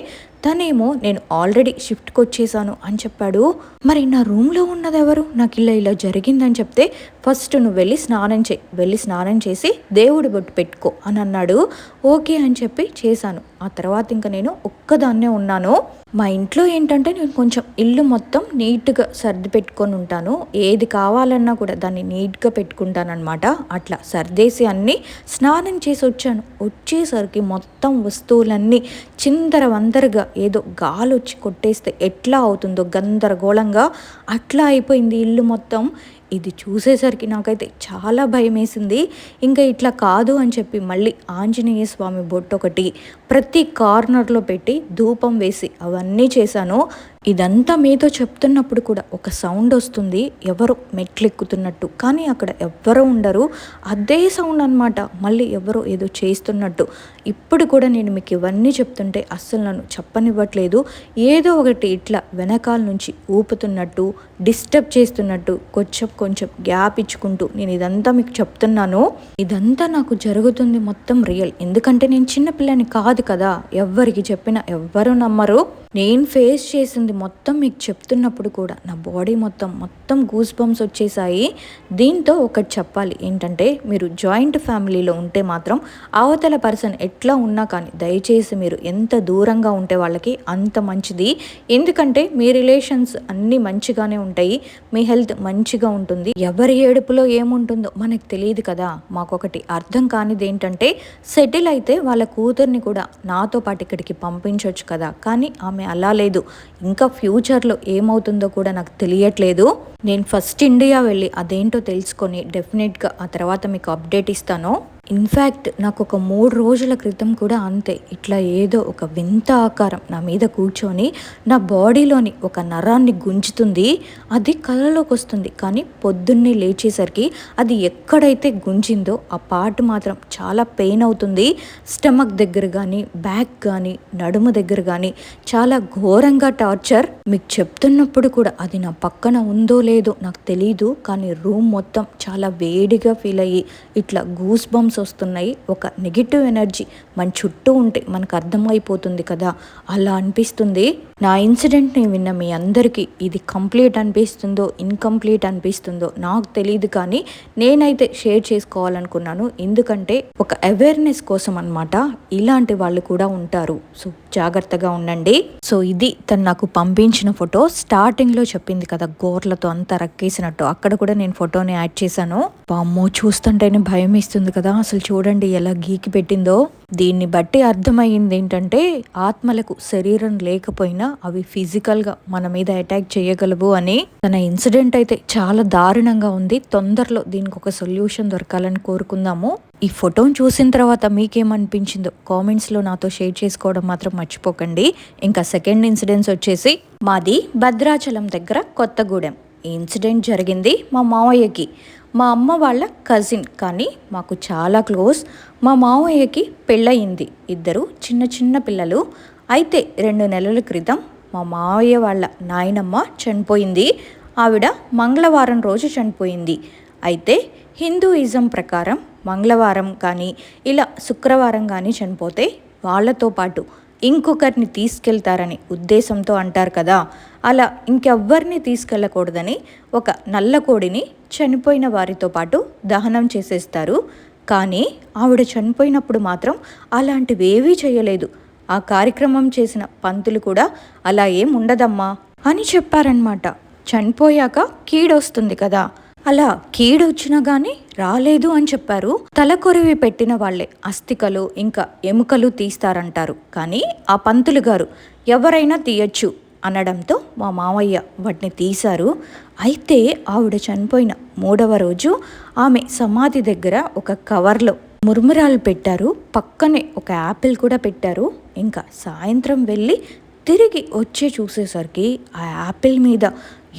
తనేమో నేను ఆల్రెడీ షిఫ్ట్కి వచ్చేసాను అని చెప్పాడు. మరి నా రూమ్లో ఉన్నది ఎవరు, నాకు ఇలా జరిగిందని చెప్తే ఫస్ట్ నువ్వు వెళ్ళి స్నానం చేయి, వెళ్ళి స్నానం చేసి దేవుడి బొట్టు పెట్టుకో అని అన్నాడు. ఓకే అని చెప్పి చేశాను. ఆ తర్వాత ఇంకా నేను ఒక్కదాన్నే ఉన్నాను. మా ఇంట్లో ఏంటంటే నేను కొంచెం ఇల్లు మొత్తం నీట్గా సర్ది పెట్టుకొని ఉంటాను. ఏది కావాలన్నా కూడా దాన్ని నీట్గా పెట్టుకుంటాను అనమాట. అట్లా సర్దేసి అన్నీ స్నానం చేసి వచ్చాను. వచ్చేసరికి మొత్తం వస్తువులన్నీ చిందరవందరగా ఏదో గాలి వచ్చి కొట్టేస్తే ఎట్లా అవుతుందో గందరగోళంగా అట్లా అయిపోయింది ఇల్లు మొత్తం. ఇది చూసేసరికి నాకైతే చాలా భయం వేసింది. ఇంకా ఇట్లా కాదు అని చెప్పి మళ్ళీ ఆంజనేయ స్వామి బొట్టు ఒకటి ప్రతి కార్నర్లో పెట్టి ధూపం వేసి అవన్నీ చేశాను. ఇదంతా మీతో చెప్తున్నప్పుడు కూడా ఒక సౌండ్ వస్తుంది, ఎవరో మెట్లు ఎక్కుతున్నట్టు. కానీ అక్కడ ఎవ్వరూ ఉండరు. అదే సౌండ్ అనమాట, మళ్ళీ ఎవరో ఏదో చేస్తున్నట్టు. ఇప్పుడు కూడా నేను మీకు ఇవన్నీ చెప్తుంటే అస్సలు నన్ను చెప్పనివ్వట్లేదు. ఏదో ఒకటి ఇట్లా వెనకాల నుంచి ఊపుతున్నట్టు, డిస్టర్బ్ చేస్తున్నట్టు, కొంచెం గ్యాప్ ఇచ్చుకుంటూ నేను ఇదంతా మీకు చెప్తున్నాను. ఇదంతా నాకు జరుగుతుంది మొత్తం రియల్. ఎందుకంటే నేను చిన్నపిల్లని కాదు కదా, ఎవ్వరికి చెప్పినా ఎవ్వరూ నమ్మరు. నేను ఫేస్ చేసింది మొత్తం మీకు చెప్తున్నప్పుడు కూడా నా బాడీ మొత్తం గూస్ బంప్స్ వచ్చేసాయి. దీంతో ఒకటి చెప్పాలి ఏంటంటే, మీరు జాయింట్ ఫ్యామిలీలో ఉంటే మాత్రం అవతల పర్సన్ ఎట్లా ఉన్నా కానీ దయచేసి మీరు ఎంత దూరంగా ఉంటే వాళ్ళకి అంత మంచిది. ఎందుకంటే మీ రిలేషన్స్ అన్నీ మంచిగానే ఉంటాయి, మీ హెల్త్ మంచిగా ఉంటుంది. ఎవరి ఏడుపులో ఏముంటుందో మనకు తెలియదు కదా. మాకొకటి అర్థం కానిది ఏంటంటే, సెటిల్ అయితే వాళ్ళ కూతుర్ని కూడా నాతో పాటు ఇక్కడికి పంపించవచ్చు కదా, కానీ ఆమె ఆమె అలా లేదు. ఇంకా ఫ్యూచర్లో ఏమవుతుందో కూడా నాకు తెలియట్లేదు. నేను ఫస్ట్ ఇండియా వెళ్ళి అదేంటో తెలుసుకొని డెఫినెట్గా ఆ తర్వాత మీకు అప్డేట్ ఇస్తాను. ఇన్ఫ్యాక్ట్ నాకు ఒక 3 రోజుల క్రితం కూడా అంతే, ఇట్లా ఏదో ఒక వింత ఆకారం నా మీద కూర్చొని నా బాడీలోని ఒక నరాన్ని గుంజుతుంది. అది కలలోకి వస్తుంది, కానీ పొద్దున్నే లేచేసరికి అది ఎక్కడైతే గుంజిందో ఆ పార్ట్ మాత్రం చాలా పెయిన్ అవుతుంది. స్టమక్ దగ్గర కానీ, బ్యాక్ కానీ, నడుము దగ్గర కానీ చాలా ఘోరంగా టార్చర్. మీకు చెప్తున్నప్పుడు కూడా అది నా పక్కన ఉందో లేదో నాకు తెలీదు, కానీ రూమ్ మొత్తం చాలా వేడిగా ఫీల్ అయ్యి ఇట్లా గూస్ బంప్స్ వస్తున్నాయి. ఒక నెగిటివ్ ఎనర్జీ మన చుట్టూ ఉంటే మనకు అర్థమైపోతుంది కదా, అలా అనిపిస్తుంది. నా ఇన్సిడెంట్ని విన్న మీ అందరికీ ఇది కంప్లీట్ అనిపిస్తుందో ఇన్కంప్లీట్ అనిపిస్తుందో నాకు తెలియదు, కానీ నేనైతే షేర్ చేసుకోవాలనుకున్నాను. ఎందుకంటే ఒక అవేర్నెస్ కోసం అనమాట. ఇలాంటి వాళ్ళు కూడా ఉంటారు, సో జాగ్రత్తగా ఉండండి. సో ఇది తను నాకు పంపించిన ఫోటో. స్టార్టింగ్లో చెప్పింది కదా గోర్లతో అంతా రక్కేసినట్టు, అక్కడ కూడా నేను ఫోటోని యాడ్ చేశాను. అమ్మో, చూస్తుంటేనే భయం ఇస్తుంది కదా. అసలు చూడండి ఎలా గీకి పెట్టిందో. దీన్ని బట్టి అర్థమయ్యింది ఏంటంటే ఆత్మలకు శరీరం లేకపోయినా అవి ఫిజికల్గా మన మీద అటాక్ చేయగలవు అని. తన ఇన్సిడెంట్ అయితే చాలా దారుణంగా ఉంది. తొందరలో దీనికి ఒక సొల్యూషన్ దొరకాలని కోరుకుందాము. ఈ ఫోటోని చూసిన తర్వాత మీకేమనిపించిందో కామెంట్స్లో నాతో షేర్ చేసుకోవడం మాత్రం మర్చిపోకండి. ఇంకా సెకండ్ ఇన్సిడెంట్స్ వచ్చేసి మాది భద్రాచలం దగ్గర కొత్తగూడెం. ఈ ఇన్సిడెంట్ జరిగింది మా మావయ్యకి. మా అమ్మ వాళ్ళ కజిన్, కానీ మాకు చాలా క్లోజ్. మా మావయ్యకి పెళ్ళయింది, 2 చిన్న చిన్న పిల్లలు. అయితే 2 నెలల క్రితం మా మావయ్య వాళ్ళ నాయనమ్మ చనిపోయింది. ఆవిడ మంగళవారం రోజు చనిపోయింది. అయితే హిందూయిజం ప్రకారం మంగళవారం కానీ ఇలా శుక్రవారం కానీ చనిపోతే వాళ్ళతో పాటు ఇంకొకరిని తీసుకెళ్తారని ఉద్దేశంతో అంటారు కదా, అలా ఇంకెవ్వరిని తీసుకెళ్ళకూడదని ఒక నల్ల కోడిని చనిపోయిన వారితో పాటు దహనం చేసేస్తారు. కానీ ఆవిడ చనిపోయినప్పుడు మాత్రం అలాంటివేవీ చేయలేదు. ఆ కార్యక్రమం చేసిన పంతులు కూడా అలా ఏం ఉండదమ్మా అని చెప్పారనమాట. చనిపోయాక కీడొస్తుంది కదా, అలా కీడొచ్చినా కానీ రాలేదు అని చెప్పారు. తలకొరివి పెట్టిన వాళ్ళే అస్థికలు ఇంకా ఎముకలు తీస్తారంటారు, కానీ ఆ పంతులు గారు ఎవరైనా తీయచ్చు అనడంతో మా మావయ్య వాటిని తీశారు. అయితే ఆవిడ చనిపోయిన 3వ రోజు ఆమె సమాధి దగ్గర ఒక కవర్లో మురుమురాలు పెట్టారు, పక్కనే ఒక యాపిల్ కూడా పెట్టారు. ఇంకా సాయంత్రం వెళ్ళి తిరిగి వచ్చి చూసేసరికి ఆ యాపిల్ మీద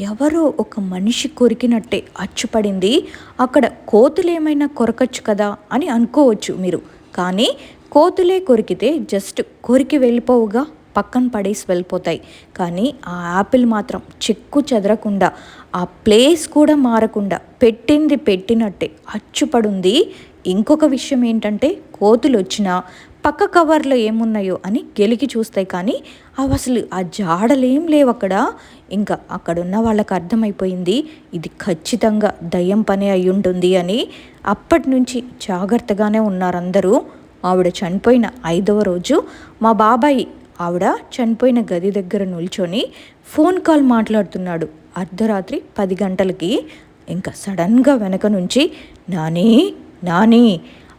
ఎవరో ఒక మనిషి కొరికినట్టే అచ్చుపడింది. అక్కడ కోతులు ఏమైనా కొరకచ్చు కదా అని అనుకోవచ్చు మీరు, కానీ కోతులే కొరికితే జస్ట్ కొరికి వెళ్ళిపోవుగా, పక్కన పడేసి వెళ్ళిపోతాయి. కానీ ఆ యాపిల్ మాత్రం చెక్కు చెదరకుండా, ఆ ప్లేస్ కూడా మారకుండా పెట్టింది పెట్టినట్టే అచ్చుపడుంది. ఇంకొక విషయం ఏంటంటే కోతులు వచ్చినా పక్క కవర్లో ఏమున్నాయో అని గెలికి చూస్తాయి, కానీ అవి అసలు ఆ జాడలేం లేవు అక్కడ. ఇంకా అక్కడున్న వాళ్ళకి అర్థమైపోయింది ఇది ఖచ్చితంగా దయ్యం పని అయి ఉంటుంది అని. అప్పటి నుంచి జాగ్రత్తగానే ఉన్నారు అందరూ. ఆవిడ చనిపోయిన 5వ రోజు మా బాబాయి ఆవిడ చనిపోయిన గది దగ్గర నిల్చొని ఫోన్ కాల్ మాట్లాడుతున్నాడు అర్ధరాత్రి 10 గంటలకి. ఇంకా సడన్గా వెనక నుంచి నాని నాని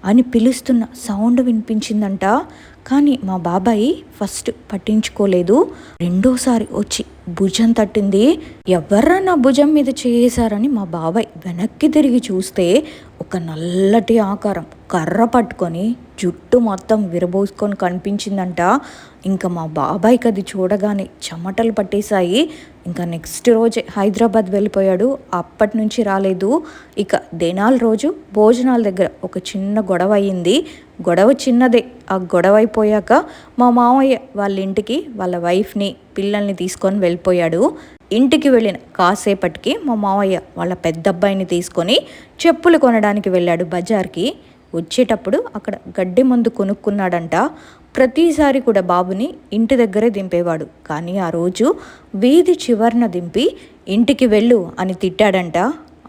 అని పిలుస్తున్న సౌండ్ వినిపించిందంట. కానీ మా బాబాయి ఫస్ట్ పట్టించుకోలేదు. రెండోసారి వచ్చి భుజం తట్టింది. ఎవర్రా నా భుజం మీద చేసారని మా బాబాయ్ వెనక్కి తిరిగి చూస్తే ఒక నల్లటి ఆకారం కర్ర పట్టుకొని జుట్టు మొత్తం విరబోసుకొని కనిపించిందంట. ఇంకా మా బాబాయ్కి అది చూడగానే చెమటలు పట్టేశాయి. ఇంకా నెక్స్ట్ రోజే హైదరాబాద్ వెళ్ళిపోయాడు. అప్పటి నుంచి రాలేదు. ఇక దినాల రోజు భోజనాల దగ్గర ఒక చిన్న గొడవ అయ్యింది. గొడవ చిన్నదే. ఆ గొడవ అయిపోయాక మా మామయ్య వాళ్ళ ఇంటికి వాళ్ళ వైఫ్ని పిల్లల్ని తీసుకొని వెళ్ళిపోయాడు. ఇంటికి వెళ్ళిన కాసేపటికి మా మామయ్య వాళ్ళ పెద్దబ్బాయిని తీసుకొని చెప్పులు కొనడానికి వెళ్ళాడు బజార్కి. వచ్చేటప్పుడు అక్కడ గడ్డి మందు కొనుక్కున్నాడంట. ప్రతిసారి కూడా బాబుని ఇంటి దగ్గరే దింపేవాడు, కానీ ఆ రోజు వీధి చివరన దింపి ఇంటికి వెళ్ళు అని తిట్టాడంట.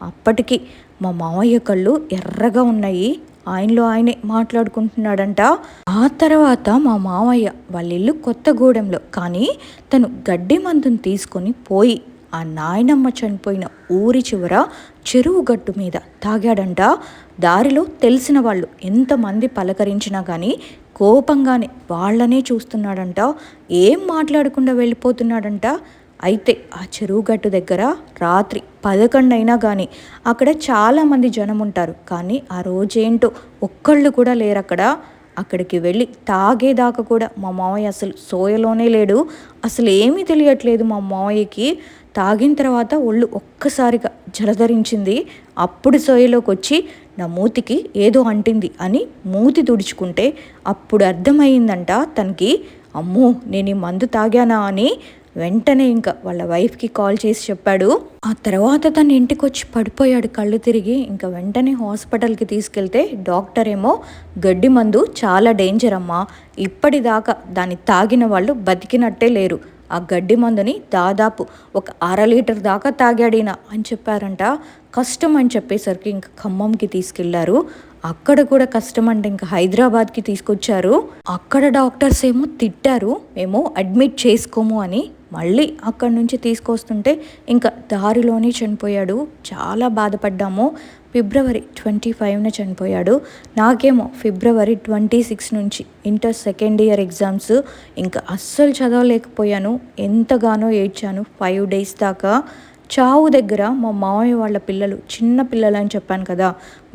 అప్పటికి మా మామయ్య కళ్ళు ఎర్రగా ఉన్నాయి. ఆయనలో ఆయనే మాట్లాడుకుంటున్నాడంట. ఆ తర్వాత మా మామయ్య వాళ్ళ ఇల్లు కొత్తగూడెంలో, కానీ తను గడ్డి మందుని తీసుకొని పోయి ఆ నాయనమ్మ చనిపోయిన ఊరి చివర చెరువు గట్టు మీద తాగాడంట. దారిలో తెలిసిన వాళ్ళు ఎంతమంది పలకరించినా కానీ కోపంగానే వాళ్ళనే చూస్తున్నాడంట. ఏం మాట్లాడకుండా వెళ్ళిపోతున్నాడంట. అయితే ఆ చెరువు గట్టు దగ్గర రాత్రి 11 అయినా కానీ అక్కడ చాలామంది జనం ఉంటారు. కానీ ఆ రోజేంటో ఒక్కళ్ళు కూడా లేరు అక్కడ. అక్కడికి వెళ్ళి తాగేదాకా కూడా మా మావయ్య అసలు సోయలోనే లేడు. అసలు ఏమీ తెలియట్లేదు మా మావయ్యకి. తాగిన తర్వాత ఒళ్ళు ఒక్కసారిగా జలధరించింది. అప్పుడు సోయలోకి వచ్చి నా మూతికి ఏదో అంటింది అని మూతి తుడుచుకుంటే అప్పుడు అర్థమయ్యిందంట తనకి, అమ్మో నేను ఈ మందు తాగానా అని. వెంటనే ఇంకా వాళ్ళ వైఫ్కి కాల్ చేసి చెప్పాడు. ఆ తర్వాత తను ఇంటికి వచ్చి పడిపోయాడు కళ్ళు తిరిగి. ఇంకా వెంటనే హాస్పిటల్కి తీసుకెళ్తే డాక్టర్ ఏమో గడ్డి మందు చాలా డేంజర్ అమ్మా, ఇప్పటిదాకా దాన్ని తాగిన వాళ్ళు బతికినట్టే లేరు. ఆ గడ్డి మందుని దాదాపు ఒక 1/2 లీటర్ దాకా తాగాడినా అని చెప్పారంట. కష్టం అని చెప్పేసరికి ఇంకా ఖమ్మంకి తీసుకెళ్లారు. అక్కడ కూడా కష్టం అంటే ఇంకా హైదరాబాద్కి తీసుకొచ్చారు. అక్కడ డాక్టర్స్ ఏమో తిట్టారు, మేము అడ్మిట్ చేసుకోము అని. మళ్ళీ అక్కడి నుంచి తీసుకొస్తుంటే ఇంకా దారిలోనే చనిపోయాడు. చాలా బాధపడ్డాము. ఫిబ్రవరి 25న చనిపోయాడు. నాకేమో ఫిబ్రవరి 26 నుంచి ఇంటర్ సెకండ్ ఇయర్ ఎగ్జామ్స్. ఇంకా అస్సలు చదవలేకపోయాను. ఎంతగానో ఏడ్చాను 5 డేస్ దాకా. చావు దగ్గర మా మామయ్య వాళ్ళ పిల్లలు, చిన్న పిల్లలు అని చెప్పాను కదా,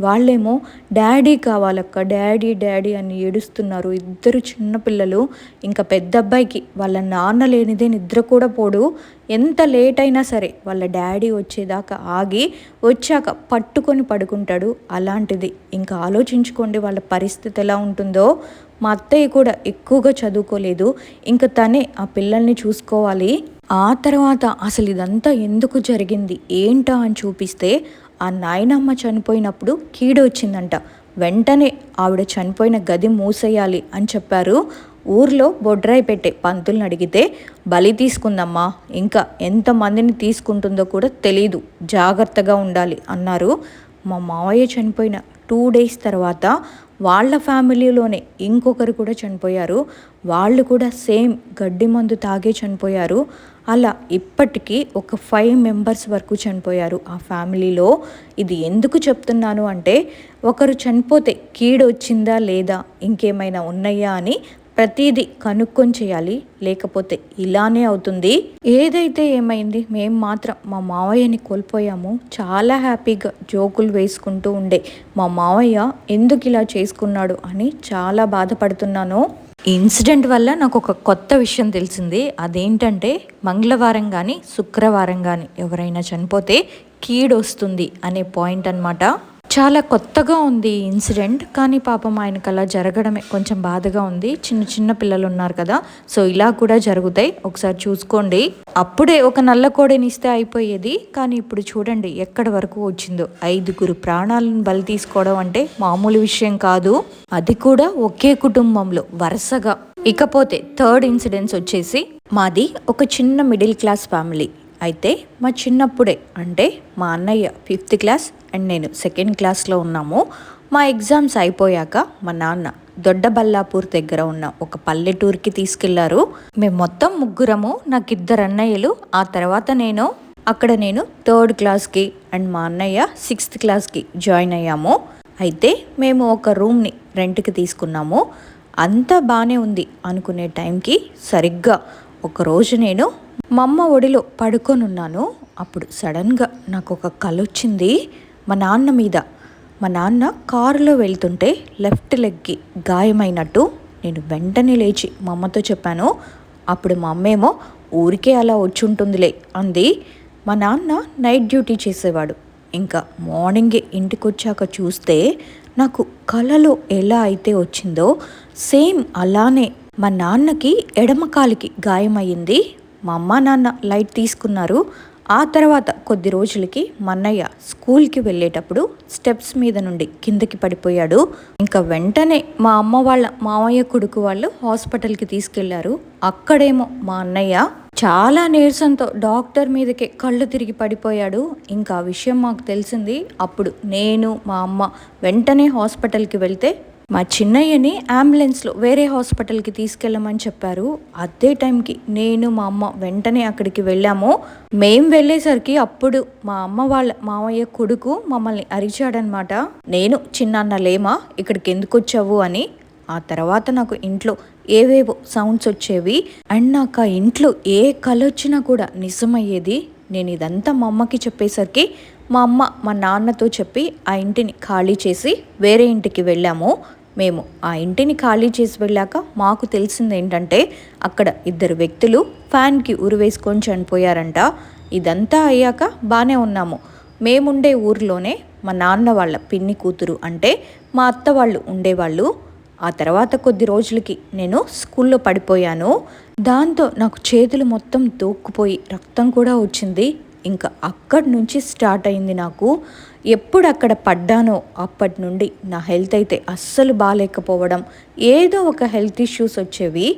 వాళ్ళేమో డాడీ కావాలక్క, డాడీ డాడీ అని ఏడుస్తున్నారు. 2 చిన్న పిల్లలు. ఇంకా పెద్ద అబ్బాయికి వాళ్ళ నాన్న లేనిదే నిద్ర కూడా పోడు. ఎంత లేట్ అయినా సరే వాళ్ళ డాడీ వచ్చేదాకా ఆగి వచ్చాక పట్టుకొని పడుకుంటాడు. అలాంటిది ఇంకా ఆలోచించుకోండి వాళ్ళ పరిస్థితి ఎలా ఉంటుందో. మా అత్తయ్య కూడా ఎక్కువగా చదువుకోలేదు. ఇంకా తనే ఆ పిల్లల్ని చూసుకోవాలి. ఆ తర్వాత అసలు ఇదంతా ఎందుకు జరిగింది ఏంటా అని చూపిస్తే, ఆ నాయనమ్మ చనిపోయినప్పుడు కీడు వచ్చిందంట. వెంటనే ఆవిడ చనిపోయిన గది మూసేయాలి అని చెప్పారు. ఊర్లో బొడ్రాయి పెట్టే పంతుల్ని అడిగితే బలి తీసుకుందమ్మా, ఇంకా ఎంతమందిని తీసుకుంటుందో కూడా తెలీదు, జాగ్రత్తగా ఉండాలి అన్నారు. మా మావయ్య చనిపోయిన 2 డేస్ తర్వాత వాళ్ళ ఫ్యామిలీలోనే ఇంకొకరు కూడా చనిపోయారు. వాళ్ళు కూడా సేమ్ గడ్డి మందు తాగే చనిపోయారు. అలా ఇప్పటికీ ఒక 5 మెంబర్స్ వరకు చనిపోయారు ఆ ఫ్యామిలీలో. ఇది ఎందుకు చెప్తున్నాను అంటే, ఒకరు చనిపోతే కీడు వచ్చిందా లేదా, ఇంకేమైనా ఉన్నాయా అని ప్రతిదీ కనుక్కొని చేయాలి. లేకపోతే ఇలానే అవుతుంది. ఏదైతే ఏమైంది, మేము మాత్రం మా మావయ్యని కోల్పోయాము. చాలా హ్యాపీగా జోకులు వేసుకుంటూ ఉండే మా మావయ్య ఎందుకు ఇలా చేసుకున్నాడు అని చాలా బాధపడుతున్నాను. ఈ ఇన్సిడెంట్ వల్ల నాకు ఒక కొత్త విషయం తెలిసింది. అదేంటంటే, మంగళవారం కానీ శుక్రవారం కానీ ఎవరైనా చనిపోతే కీడు వస్తుంది అనే పాయింట్ అన్నమాట. చాలా కొత్తగా ఉంది ఈ ఇన్సిడెంట్. కానీ పాపం ఆయనకు అలా జరగడమే కొంచెం బాధగా ఉంది. చిన్న చిన్న పిల్లలు ఉన్నారు కదా, సో ఇలా కూడా జరుగుతాయి. ఒకసారి చూసుకోండి. అప్పుడే ఒక నల్ల కోడిని ఇస్తే అయిపోయేది, కానీ ఇప్పుడు చూడండి ఎక్కడి వరకు వచ్చిందో. 5 ప్రాణాలను బలి తీసుకోవడం అంటే మామూలు విషయం కాదు. అది కూడా ఒకే కుటుంబంలో వరుసగా. ఇకపోతే థర్డ్ ఇన్సిడెంట్స్ వచ్చేసి, మాది ఒక చిన్న మిడిల్ క్లాస్ ఫ్యామిలీ. అయితే మా చిన్నప్పుడే అంటే మా అన్నయ్య 5th క్లాస్ అండ్ నేను 2nd క్లాస్లో ఉన్నాము. మా ఎగ్జామ్స్ అయిపోయాక మా నాన్న దొడ్డబల్లాపూర్ దగ్గర ఉన్న ఒక పల్లెటూరుకి తీసుకెళ్లారు. మేము మొత్తం 3, నాకు 2 అన్నయ్యలు. ఆ తర్వాత నేను 3rd క్లాస్కి అండ్ మా అన్నయ్య 6th క్లాస్కి జాయిన్ అయ్యాము. అయితే మేము ఒక రూమ్ని రెంట్కి తీసుకున్నాము. అంతా బాగానే ఉంది అనుకునే టైంకి సరిగ్గా ఒకరోజు నేను మా అమ్మ ఒడిలో పడుకొని ఉన్నాను. అప్పుడు సడన్గా నాకు ఒక కల వచ్చింది మా నాన్న మీద. మా నాన్న కారులో వెళ్తుంటే లెఫ్ట్ లెగ్కి గాయమైనట్టు. నేను వెంటనే లేచి మా అమ్మతో చెప్పాను. అప్పుడు మా అమ్మేమో ఊరికే అలా వచ్చి ఉంటుందిలే అంది. మా నాన్న నైట్ డ్యూటీ చేసేవాడు. ఇంకా మార్నింగే ఇంటికి వచ్చాక చూస్తే నాకు కలలో ఎలా అయితే వచ్చిందో సేమ్ అలానే మా నాన్నకి ఎడమ కాలికి గాయమయ్యింది. మా అమ్మ నాన్న లైట్ తీసుకున్నారు. ఆ తర్వాత కొద్ది రోజులకి మా అన్నయ్య స్కూల్కి వెళ్ళేటప్పుడు స్టెప్స్ మీద నుండి కిందకి పడిపోయాడు. ఇంకా వెంటనే మా అమ్మ వాళ్ళ మామయ్య కొడుకు వాళ్ళు హాస్పిటల్కి తీసుకెళ్లారు. అక్కడేమో మా అన్నయ్య చాలా నీరసంతో డాక్టర్ మీదకే కళ్ళు తిరిగి పడిపోయాడు. ఇంకా ఆ విషయం మాకు తెలిసింది. అప్పుడు నేను మా అమ్మ వెంటనే హాస్పిటల్కి వెళ్తే మా చిన్నయ్యని అంబులెన్స్లో వేరే హాస్పిటల్కి తీసుకెళ్ళమని చెప్పారు. అదే టైంకి నేను మా అమ్మ వెంటనే అక్కడికి వెళ్ళాము. మేం వెళ్ళేసరికి అప్పుడు మా అమ్మ వాళ్ళ మామయ్య కొడుకు మమ్మల్ని అరిచాడనమాట. నేను చిన్నాన్న లేమా ఇక్కడికి ఎందుకు వచ్చావు అని. ఆ తర్వాత నాకు ఇంట్లో ఏవేవో సౌండ్స్ వచ్చేవి అండ్ నాకు ఆ ఇంట్లో ఏ కళ వచ్చినా కూడా నిజమయ్యేది. నేను ఇదంతా మా అమ్మకి చెప్పేసరికి మా అమ్మ మా నాన్నతో చెప్పి ఆ ఇంటిని ఖాళీ చేసి వేరే ఇంటికి వెళ్ళాము. మేము ఆ ఇంటిని ఖాళీ చేసి వెళ్ళాక మాకు తెలిసింది ఏంటంటే అక్కడ ఇద్దరు వ్యక్తులు ఫ్యాన్కి ఉరివేసుకొని చనిపోయారంట. ఇదంతా అయ్యాక బాగానే ఉన్నాము. మేముండే ఊర్లోనే మా నాన్న వాళ్ళ పిన్ని కూతురు అంటే మా అత్త వాళ్ళు ఉండేవాళ్ళు. ఆ తర్వాత కొద్ది రోజులకి నేను స్కూల్లో పడిపోయాను. దాంతో నాకు చేతులు మొత్తం తోక్కుపోయి రక్తం కూడా వచ్చింది. ఇంకా అక్కడి నుంచి స్టార్ట్ అయింది నాకు. ఎప్పుడు అక్కడ పడ్డానో అప్పటి నుండి నా హెల్త్ అయితే అస్సలు బాగాలేకపోవడం, ఏదో ఒక హెల్త్ ఇష్యూస్ వచ్చేవి.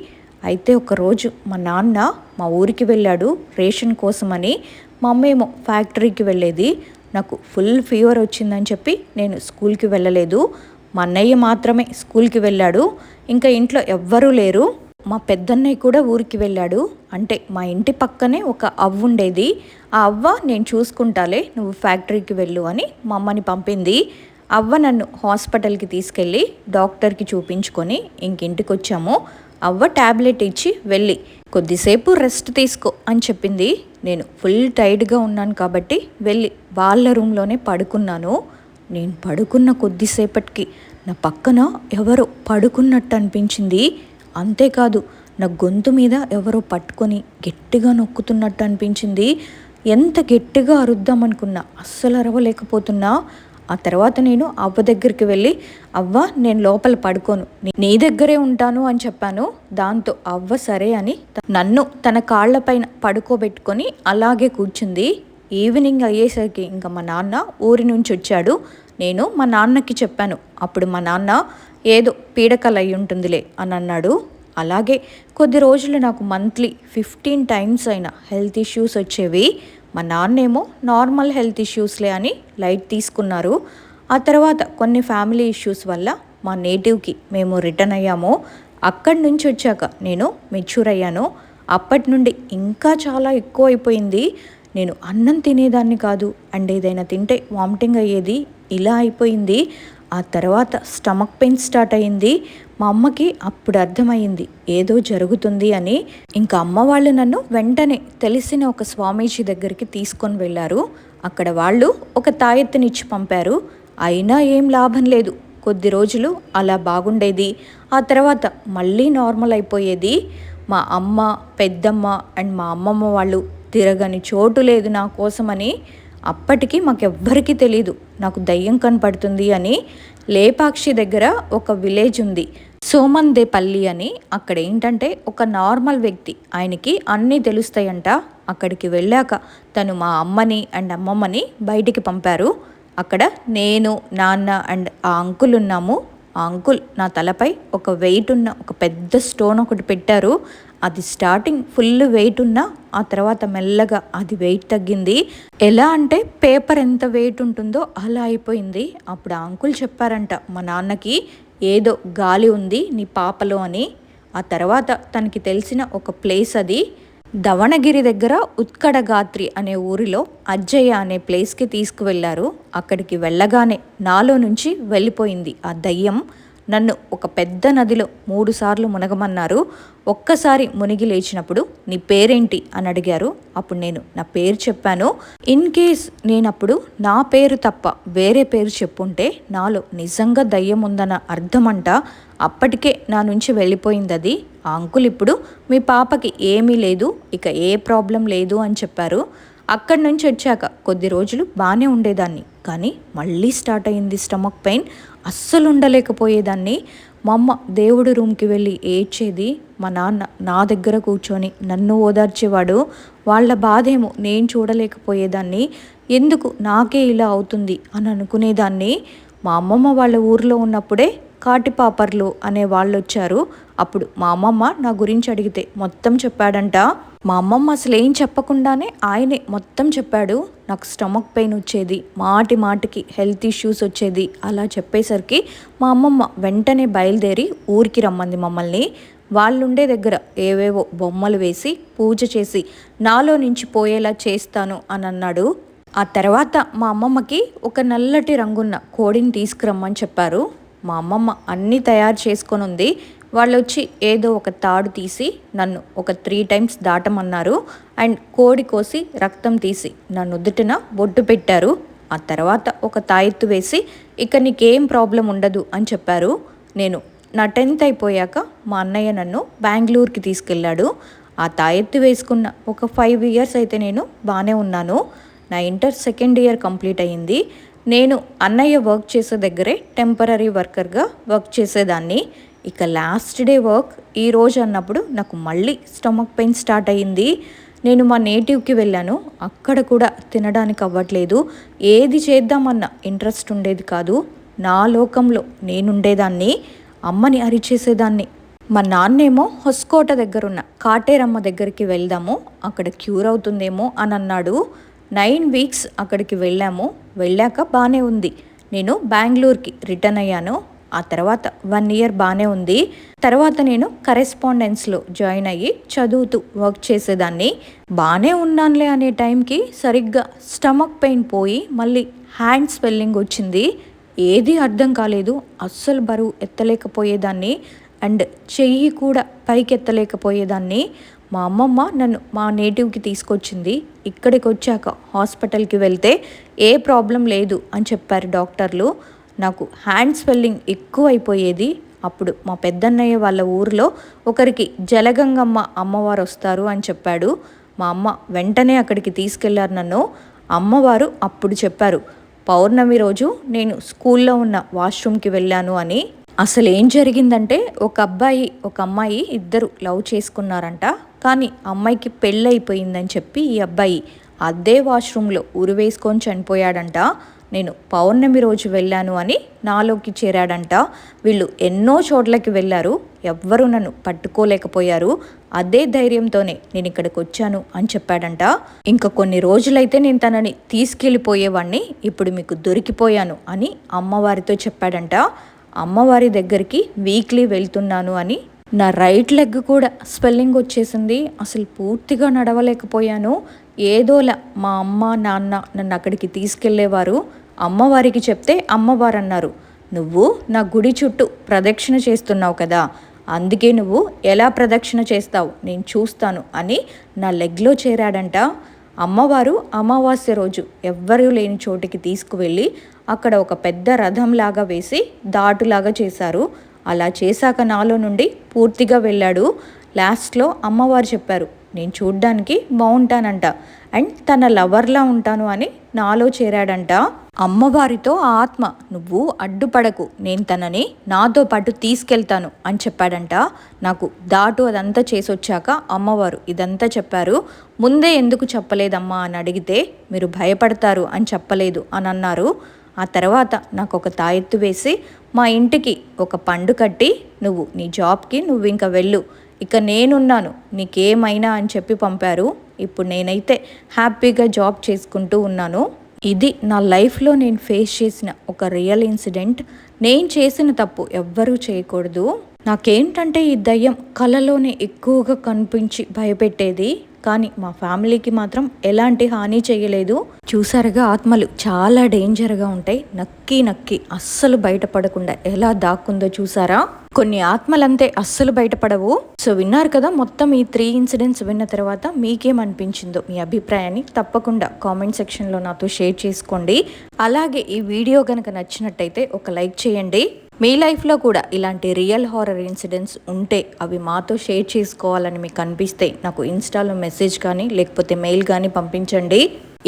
అయితే ఒకరోజు మా నాన్న మా ఊరికి వెళ్ళాడు రేషన్ కోసమని. మా అమ్మ ఏమో ఫ్యాక్టరీకి వెళ్ళేది. నాకు ఫుల్ ఫీవర్ వచ్చిందని చెప్పి నేను స్కూల్కి వెళ్ళలేదు. మా అన్నయ్య మాత్రమే స్కూల్కి వెళ్ళాడు. ఇంకా ఇంట్లో ఎవ్వరూ లేరు. మా పెద్దన్నయ్య కూడా ఊరికి వెళ్ళాడు. అంటే మా ఇంటి పక్కనే ఒక అవ్వ ఉండేది. ఆ అవ్వ నేను చూసుకుంటాలే, నువ్వు ఫ్యాక్టరీకి వెళ్ళు అని మా అమ్మని పంపింది. అవ్వ నన్ను హాస్పిటల్కి తీసుకెళ్ళి డాక్టర్కి చూపించుకొని ఇంకింటికి వచ్చాము. అవ్వ ట్యాబ్లెట్ ఇచ్చి వెళ్ళి కొద్దిసేపు రెస్ట్ తీసుకో అని చెప్పింది. నేను ఫుల్ టైర్డ్గా ఉన్నాను కాబట్టి వెళ్ళి వాళ్ళ రూమ్లోనే పడుకున్నాను. నేను పడుకున్న కొద్దిసేపటికి నా పక్కన ఎవరో పడుకున్నట్టు అనిపించింది. అంతేకాదు నా గొంతు మీద ఎవరో పట్టుకొని గట్టిగా నొక్కుతున్నట్టు అనిపించింది. ఎంత గట్టిగా అరుద్దామనుకున్నా అస్సలు అరవలేకపోతున్నా. ఆ తర్వాత నేను అవ్వ దగ్గరికి వెళ్ళి, అవ్వ నేను లోపల పడుకోను, నీ దగ్గరే ఉంటాను అని చెప్పాను. దాంతో అవ్వ సరే అని నన్ను తన కాళ్లపైన పడుకోబెట్టుకొని అలాగే కూర్చుంది. ఈవినింగ్ అయ్యేసరికి ఇంకా మా నాన్న ఊరి నుంచి వచ్చాడు. నేను మా నాన్నకి చెప్పాను. అప్పుడు మా నాన్న ఏదో పీడకలు అయి ఉంటుందిలే అని అన్నాడు. అలాగే కొద్ది రోజులు నాకు మంత్లీ 15 టైమ్స్ అయినా హెల్త్ ఇష్యూస్ వచ్చేవి. మా నాన్నేమో నార్మల్ హెల్త్ ఇష్యూస్లే అని లైట్ తీసుకున్నారు. ఆ తర్వాత కొన్ని ఫ్యామిలీ ఇష్యూస్ వల్ల మా నేటివ్కి మేము రిటర్న్ అయ్యాము. అక్కడి నుంచి వచ్చాక నేను మెచ్యూర్ అయ్యాను. అప్పటి నుండి ఇంకా చాలా ఎక్కువ అయిపోయింది. నేను అన్నం తినేదాన్ని కాదు, అండ్ ఏదైనా తింటే వామిటింగ్ అయ్యేది. ఇలా అయిపోయింది. ఆ తర్వాత స్టమక్ పెయిన్ స్టార్ట్ అయ్యింది. మా అమ్మకి అప్పుడు అర్థమైంది ఏదో జరుగుతుంది అని. ఇంకా అమ్మ వాళ్ళు నన్ను వెంటనే తెలిసిన ఒక స్వామీజీ దగ్గరికి తీసుకొని వెళ్ళారు. అక్కడ వాళ్ళు ఒక తాయెత్తునిచ్చి పంపారు. అయినా ఏం లాభం లేదు. కొద్ది రోజులు అలా బాగుండేది. ఆ తర్వాత మళ్ళీ నార్మల్ అయిపోయేది. మా అమ్మ, పెద్దమ్మ అండ్ మా అమ్మమ్మ వాళ్ళు తిరగని చోటు లేదు నా కోసమని. అప్పటికి మాకెవ్వరికీ తెలీదు నాకు దయ్యం కనపడుతుంది అని. లేపాక్షి దగ్గర ఒక విలేజ్ ఉంది, సోమందేపల్లి అని. అక్కడ ఏంటంటే ఒక నార్మల్ వ్యక్తి, ఆయనకి అన్నీ తెలుస్తాయంట. అక్కడికి వెళ్ళాక తను మా అమ్మని అండ్ అమ్మమ్మని బయటికి పంపారు. అక్కడ నేను, నాన్న అండ్ ఆ అంకుల్ ఉన్నాము. ఆ అంకుల్ నా తలపై ఒక వెయిట్ ఉన్న ఒక పెద్ద స్టోన్ ఒకటి పెట్టారు. అది స్టార్టింగ్ ఫుల్ వెయిట్ ఉన్నా ఆ తర్వాత మెల్లగా అది వెయిట్ తగ్గింది. ఎలా అంటే పేపర్ ఎంత వెయిట్ ఉంటుందో అలా అయిపోయింది. అప్పుడు ఆ అంకుల్ చెప్పారంట మా నాన్నకి, ఏదో గాలి ఉంది నీ పాపలో అని. ఆ తర్వాత తనకి తెలిసిన ఒక ప్లేస్ అది దవణగిరి దగ్గర ఉత్కడగాత్రి అనే ఊరిలో అజ్జయ్య అనే ప్లేస్కి తీసుకువెళ్ళారు. అక్కడికి వెళ్ళగానే నాలో నుంచి వెళ్ళిపోయింది ఆ దయ్యం. నన్ను ఒక పెద్ద నదిలో 3 సార్లు మునగమన్నారు. ఒక్కసారి మునిగి లేచినప్పుడు నీ పేరేంటి అని అడిగారు. అప్పుడు నేను నా పేరు చెప్పాను. ఇన్ కేస్ నేనప్పుడు నా పేరు తప్ప వేరే పేరు చెప్పుంటే నాలో నిజంగా దయ్యం ఉందన్న అర్థమంట. అప్పటికే నా నుంచి వెళ్ళిపోయింది అది. ఆ అంకుల్ ఇప్పుడు మీ పాపకి ఏమీ లేదు, ఇక ఏ ప్రాబ్లం లేదు అని చెప్పారు. అక్కడి నుంచి వచ్చాక కొద్ది రోజులు బాగానే ఉండేదాన్ని, కానీ మళ్ళీ స్టార్ట్ అయింది స్టమక్ పెయిన్. అస్సలు ఉండలేకపోయేదాన్ని. మా అమ్మ దేవుడి రూమ్కి వెళ్ళి ఏడ్చేది. మా నాన్న నా దగ్గర కూర్చొని నన్ను ఓదార్చేవాడు. వాళ్ళ బాధేమో నేను చూడలేకపోయేదాన్ని. ఎందుకు నాకే ఇలా అవుతుంది అని అనుకునేదాన్ని. మా అమ్మమ్మ వాళ్ళ ఊరిలో ఉన్నప్పుడే కాటిపాపర్లు అనే వాళ్ళు వచ్చారు. అప్పుడు మా అమ్మమ్మ నా గురించి అడిగితే మొత్తం చెప్పాడంట. మా అమ్మమ్మ అసలు ఏం చెప్పకుండానే ఆయనే మొత్తం చెప్పాడు. నాకు స్టమక్ పెయిన్ వచ్చేది, మాటి మాటికి హెల్త్ ఇష్యూస్ వచ్చేది. అలా చెప్పేసరికి మా అమ్మమ్మ వెంటనే బయలుదేరి ఊరికి రమ్మంది మమ్మల్ని. వాళ్ళుండే దగ్గర ఏవేవో బొమ్మలు వేసి పూజ చేసి నాలో నుంచి పోయేలా చేస్తాను అని అన్నాడు. ఆ తర్వాత మా అమ్మమ్మకి ఒక నల్లటి రంగున్న కోడిని తీసుకురమ్మని చెప్పారు. మా అమ్మమ్మ అన్నీ తయారు చేసుకొని ఉంది. వాళ్ళు వచ్చి ఏదో ఒక తాడు తీసి నన్ను ఒక 3 టైమ్స్ దాటమన్నారు. అండ్ కోడి కోసి రక్తం తీసి నా నుదుటిన బొట్టు పెట్టారు. ఆ తర్వాత ఒక తాయెత్తు వేసి ఇక నీకేం ప్రాబ్లం ఉండదు అని చెప్పారు. నేను నా 10th అయిపోయాక మా అన్నయ్య నన్ను బెంగళూరుకి తీసుకెళ్ళాడు. ఆ తాయెత్తు వేసుకున్న ఒక 5 ఇయర్స్ అయితే నేను బాగానే ఉన్నాను. నా ఇంటర్ 2nd ఇయర్ కంప్లీట్ అయ్యింది. నేను అన్నయ్య వర్క్ చేసే దగ్గరే టెంపరరీ వర్కర్గా వర్క్ చేసేదాన్ని. ఇక లాస్ట్ డే వర్క్ ఈరోజు అన్నప్పుడు నాకు మళ్ళీ స్టమక్ పెయిన్ స్టార్ట్ అయ్యింది. నేను మా నేటివ్కి వెళ్ళాను. అక్కడ కూడా తినడానికి అవ్వట్లేదు. ఏది చేద్దామన్న ఇంట్రెస్ట్ ఉండేది కాదు. నా లోకంలో నేనుండేదాన్ని. అమ్మని అరిచేసేదాన్ని. మా నాన్నేమో హొస్కోట దగ్గరున్న కాటేరమ్మ దగ్గరికి వెళ్దాము, అక్కడ క్యూర్ అవుతుందేమో అని అన్నాడు. 9 వీక్స్ అక్కడికి వెళ్ళాక బాగానే ఉంది. నేను బెంగళూరుకి రిటర్న్ అయ్యాను. ఆ తర్వాత 1 ఇయర్ బాగానే ఉంది. తర్వాత నేను కరెస్పాండెన్స్లో జాయిన్ అయ్యి చదువుతూ వర్క్ చేసేదాన్ని. బాగానే ఉన్నానులే అనే టైంకి సరిగ్గా స్టమక్ పెయిన్ పోయి మళ్ళీ హ్యాండ్ స్వెల్లింగ్ వచ్చింది. ఏది అర్థం కాలేదు. అస్సలు బరువు ఎత్తలేకపోయేదాన్ని అండ్ చెయ్యి కూడా పైకి ఎత్తలేకపోయేదాన్ని. మా అమ్మమ్మ నన్ను మా నేటివ్కి తీసుకొచ్చింది. ఇక్కడికి వచ్చాక హాస్పిటల్కి వెళ్తే ఏ ప్రాబ్లం లేదు అని చెప్పారు డాక్టర్లు. నాకు హ్యాండ్ స్వెల్లింగ్ ఎక్కువ అయిపోయేది. అప్పుడు మా పెద్దన్నయ్య వాళ్ళ ఊరిలో ఒకరికి జలగంగమ్మ అమ్మవారు వస్తారు అని చెప్పాడు. మా అమ్మ వెంటనే అక్కడికి తీసుకెళ్లారు నన్ను. అమ్మవారు అప్పుడు చెప్పారు, పౌర్ణమి రోజు నేను స్కూల్లో ఉన్న వాష్రూమ్కి వెళ్ళాను అని. అసలు ఏం జరిగిందంటే ఒక అమ్మాయి ఇద్దరు లవ్ చేసుకున్నారంట. కానీ అమ్మాయికి పెళ్ళైపోయిందని చెప్పి ఈ అబ్బాయి అదే వాష్రూమ్లో ఉరివేసుకొని చనిపోయాడంట. నేను పౌర్ణమి రోజు వెళ్ళాను అని నాలోకి చేరాడంట. వీళ్ళు ఎన్నో చోట్లకి వెళ్ళారు, ఎవ్వరూ నన్ను పట్టుకోలేకపోయారు. అదే ధైర్యంతోనే నేను ఇక్కడికి వచ్చాను అని చెప్పాడంట. ఇంకా కొన్ని రోజులైతే నేను తనని తీసుకెళ్ళిపోయేవాడిని, ఇప్పుడు మీకు దొరికిపోయాను అని అమ్మవారితో చెప్పాడంట. అమ్మవారి దగ్గరికి వీక్లీ వెళ్తున్నాను అని. నా రైట్ లెగ్ కూడా స్వెల్లింగ్ వచ్చేసింది. అసలు పూర్తిగా నడవలేకపోయాను. ఏదోలా మా అమ్మ నాన్న నన్ను అక్కడికి తీసుకెళ్లేవారు. అమ్మవారికి చెప్తే అమ్మవారు అన్నారు, నువ్వు నా గుడి చుట్టూ ప్రదక్షిణ చేస్తున్నావు కదా, అందుకే నువ్వు ఎలా ప్రదక్షిణ చేస్తావు నేను చూస్తాను అని నా లెగ్లో చేరాడంట. అమ్మవారు అమావాస్య రోజు ఎవ్వరూ లేని చోటికి తీసుకువెళ్ళి అక్కడ ఒక పెద్ద రథంలాగా వేసి దాటులాగా చేశారు. అలా చేశాక నాలో నుండి పూర్తిగా వెళ్ళాడు. లాస్ట్లో అమ్మవారు చెప్పారు, నేను చూడ్డానికి బాగుంటానంట అండ్ తన లవర్లా ఉంటాను అని నాలో చేరాడంట. అమ్మవారితో ఆ ఆత్మ, నువ్వు అడ్డుపడకు, నేను తనని నాతో పాటు తీసుకెళ్తాను అని చెప్పాడంట. నాకు దాటు అదంతా చేసొచ్చాక అమ్మవారు ఇదంతా చెప్పారు. ముందే ఎందుకు చెప్పలేదమ్మా అని అడిగితే, మీరు భయపడతారు అని చెప్పలేదు అని అన్నారు. ఆ తర్వాత నాకు ఒక తాయెత్తు వేసి మా ఇంటికి ఒక పండు కట్టి, నువ్వు నీ జాబ్కి నువ్వు ఇంకా వెళ్ళు, ఇక నేనున్నాను నీకేమైనా అని చెప్పి పంపారు. ఇప్పుడు నేనైతే హ్యాపీగా జాబ్ చేసుకుంటూ ఉన్నాను. ఇది నా లైఫ్లో నేను ఫేస్ చేసిన ఒక రియల్ ఇన్సిడెంట్. నేను చేసిన తప్పు ఎవ్వరూ చేయకూడదు. నాకేంటంటే ఈ దయ్యం కళలోనే ఎక్కువగా కనిపించి భయపెట్టేది, కానీ మా ఫ్యామిలీకి మాత్రం ఎలాంటి హాని చేయలేదు. చూసారుగా, ఆత్మలు చాలా డేంజర్గా ఉంటాయి. నక్కి అస్సలు బయటపడకుండా ఎలా దాక్కుందో చూసారా. కొన్ని ఆత్మలంతే అస్సలు బయటపడవు. సో విన్నారు కదా, మొత్తం ఈ 3 ఇన్సిడెంట్స్ విన్న తర్వాత మీకేమనిపించిందో మీ అభిప్రాయాన్ని తప్పకుండా కామెంట్ సెక్షన్లో నాతో షేర్ చేసుకోండి. అలాగే ఈ వీడియో కనుక నచ్చినట్టయితే ఒక లైక్ చేయండి. మీ లైఫ్లో కూడా ఇలాంటి రియల్ హారర్ ఇన్సిడెంట్స్ ఉంటే అవి మాతో షేర్ చేసుకోవాలని మీకు అనిపిస్తే నాకు ఇన్స్టాలో మెసేజ్ కానీ లేకపోతే మెయిల్ కానీ పంపించండి.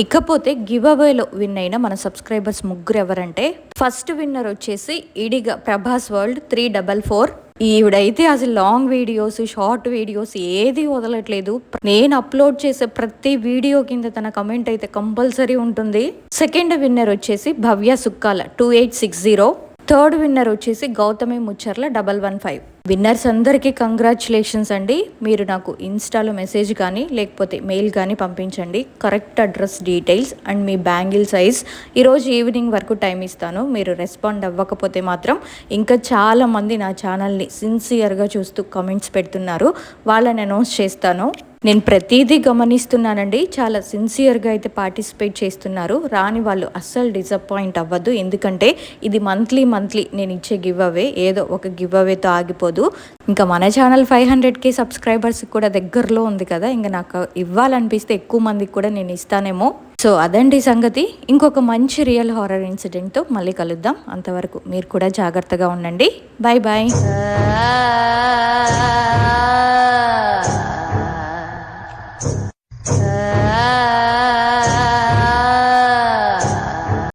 ఇకపోతే గివ్ అవేలో విన్ అయిన మన సబ్స్క్రైబర్స్ 3 ఎవరంటే, ఫస్ట్ విన్నర్ వచ్చేసి ఇడిగా ప్రభాస్ వరల్డ్ 344. ఈవిడైతే అసలు లాంగ్ వీడియోస్, షార్ట్ వీడియోస్ ఏది వదలట్లేదు. నేను అప్లోడ్ చేసే ప్రతి వీడియో కింద తన కమెంట్ అయితే కంపల్సరీ ఉంటుంది. సెకండ్ విన్నర్ వచ్చేసి భవ్య సుక్కాల 2860. థర్డ్ విన్నర్ వచ్చేసి గౌతమి ముచ్చర్ల 115. విన్నర్స్ అందరికీ కంగ్రాచులేషన్స్ అండి. మీరు నాకు ఇన్స్టాలో మెసేజ్ కానీ లేకపోతే మెయిల్ కానీ పంపించండి, correct address details and me bangle size. ఈరోజు ఈవినింగ్ వరకు టైం ఇస్తాను. మీరు రెస్పాండ్ అవ్వకపోతే మాత్రం ఇంకా చాలామంది నా ఛానల్ని సిన్సియర్గా చూస్తూ కామెంట్స్ పెడుతున్నారు, వాళ్ళని అనౌన్స్ చేస్తాను. నేను ప్రతిదీ గమనిస్తున్నానండి. చాలా సిన్సియర్గా అయితే పార్టిసిపేట్ చేస్తున్నారు. రాని వాళ్ళు అస్సలు డిసప్పాయింట్ అవ్వద్దు. ఎందుకంటే ఇది మంత్లీ నేను ఇచ్చే గివ్ అవే, ఏదో ఒక గివ్ అవేతో ఆగిపోదు. ఇంకా మన ఛానల్ 500K సబ్స్క్రైబర్స్ కూడా దగ్గరలో ఉంది కదా, ఇంకా నాకు ఇవ్వాలనిపిస్తే ఎక్కువ మందికి కూడా నేను ఇస్తానేమో. సో అదండి సంగతి. ఇంకొక మంచి రియల్ హారర్ ఇన్సిడెంట్తో మళ్ళీ కలుద్దాం. అంతవరకు మీరు కూడా జాగ్రత్తగా ఉండండి. Bye bye.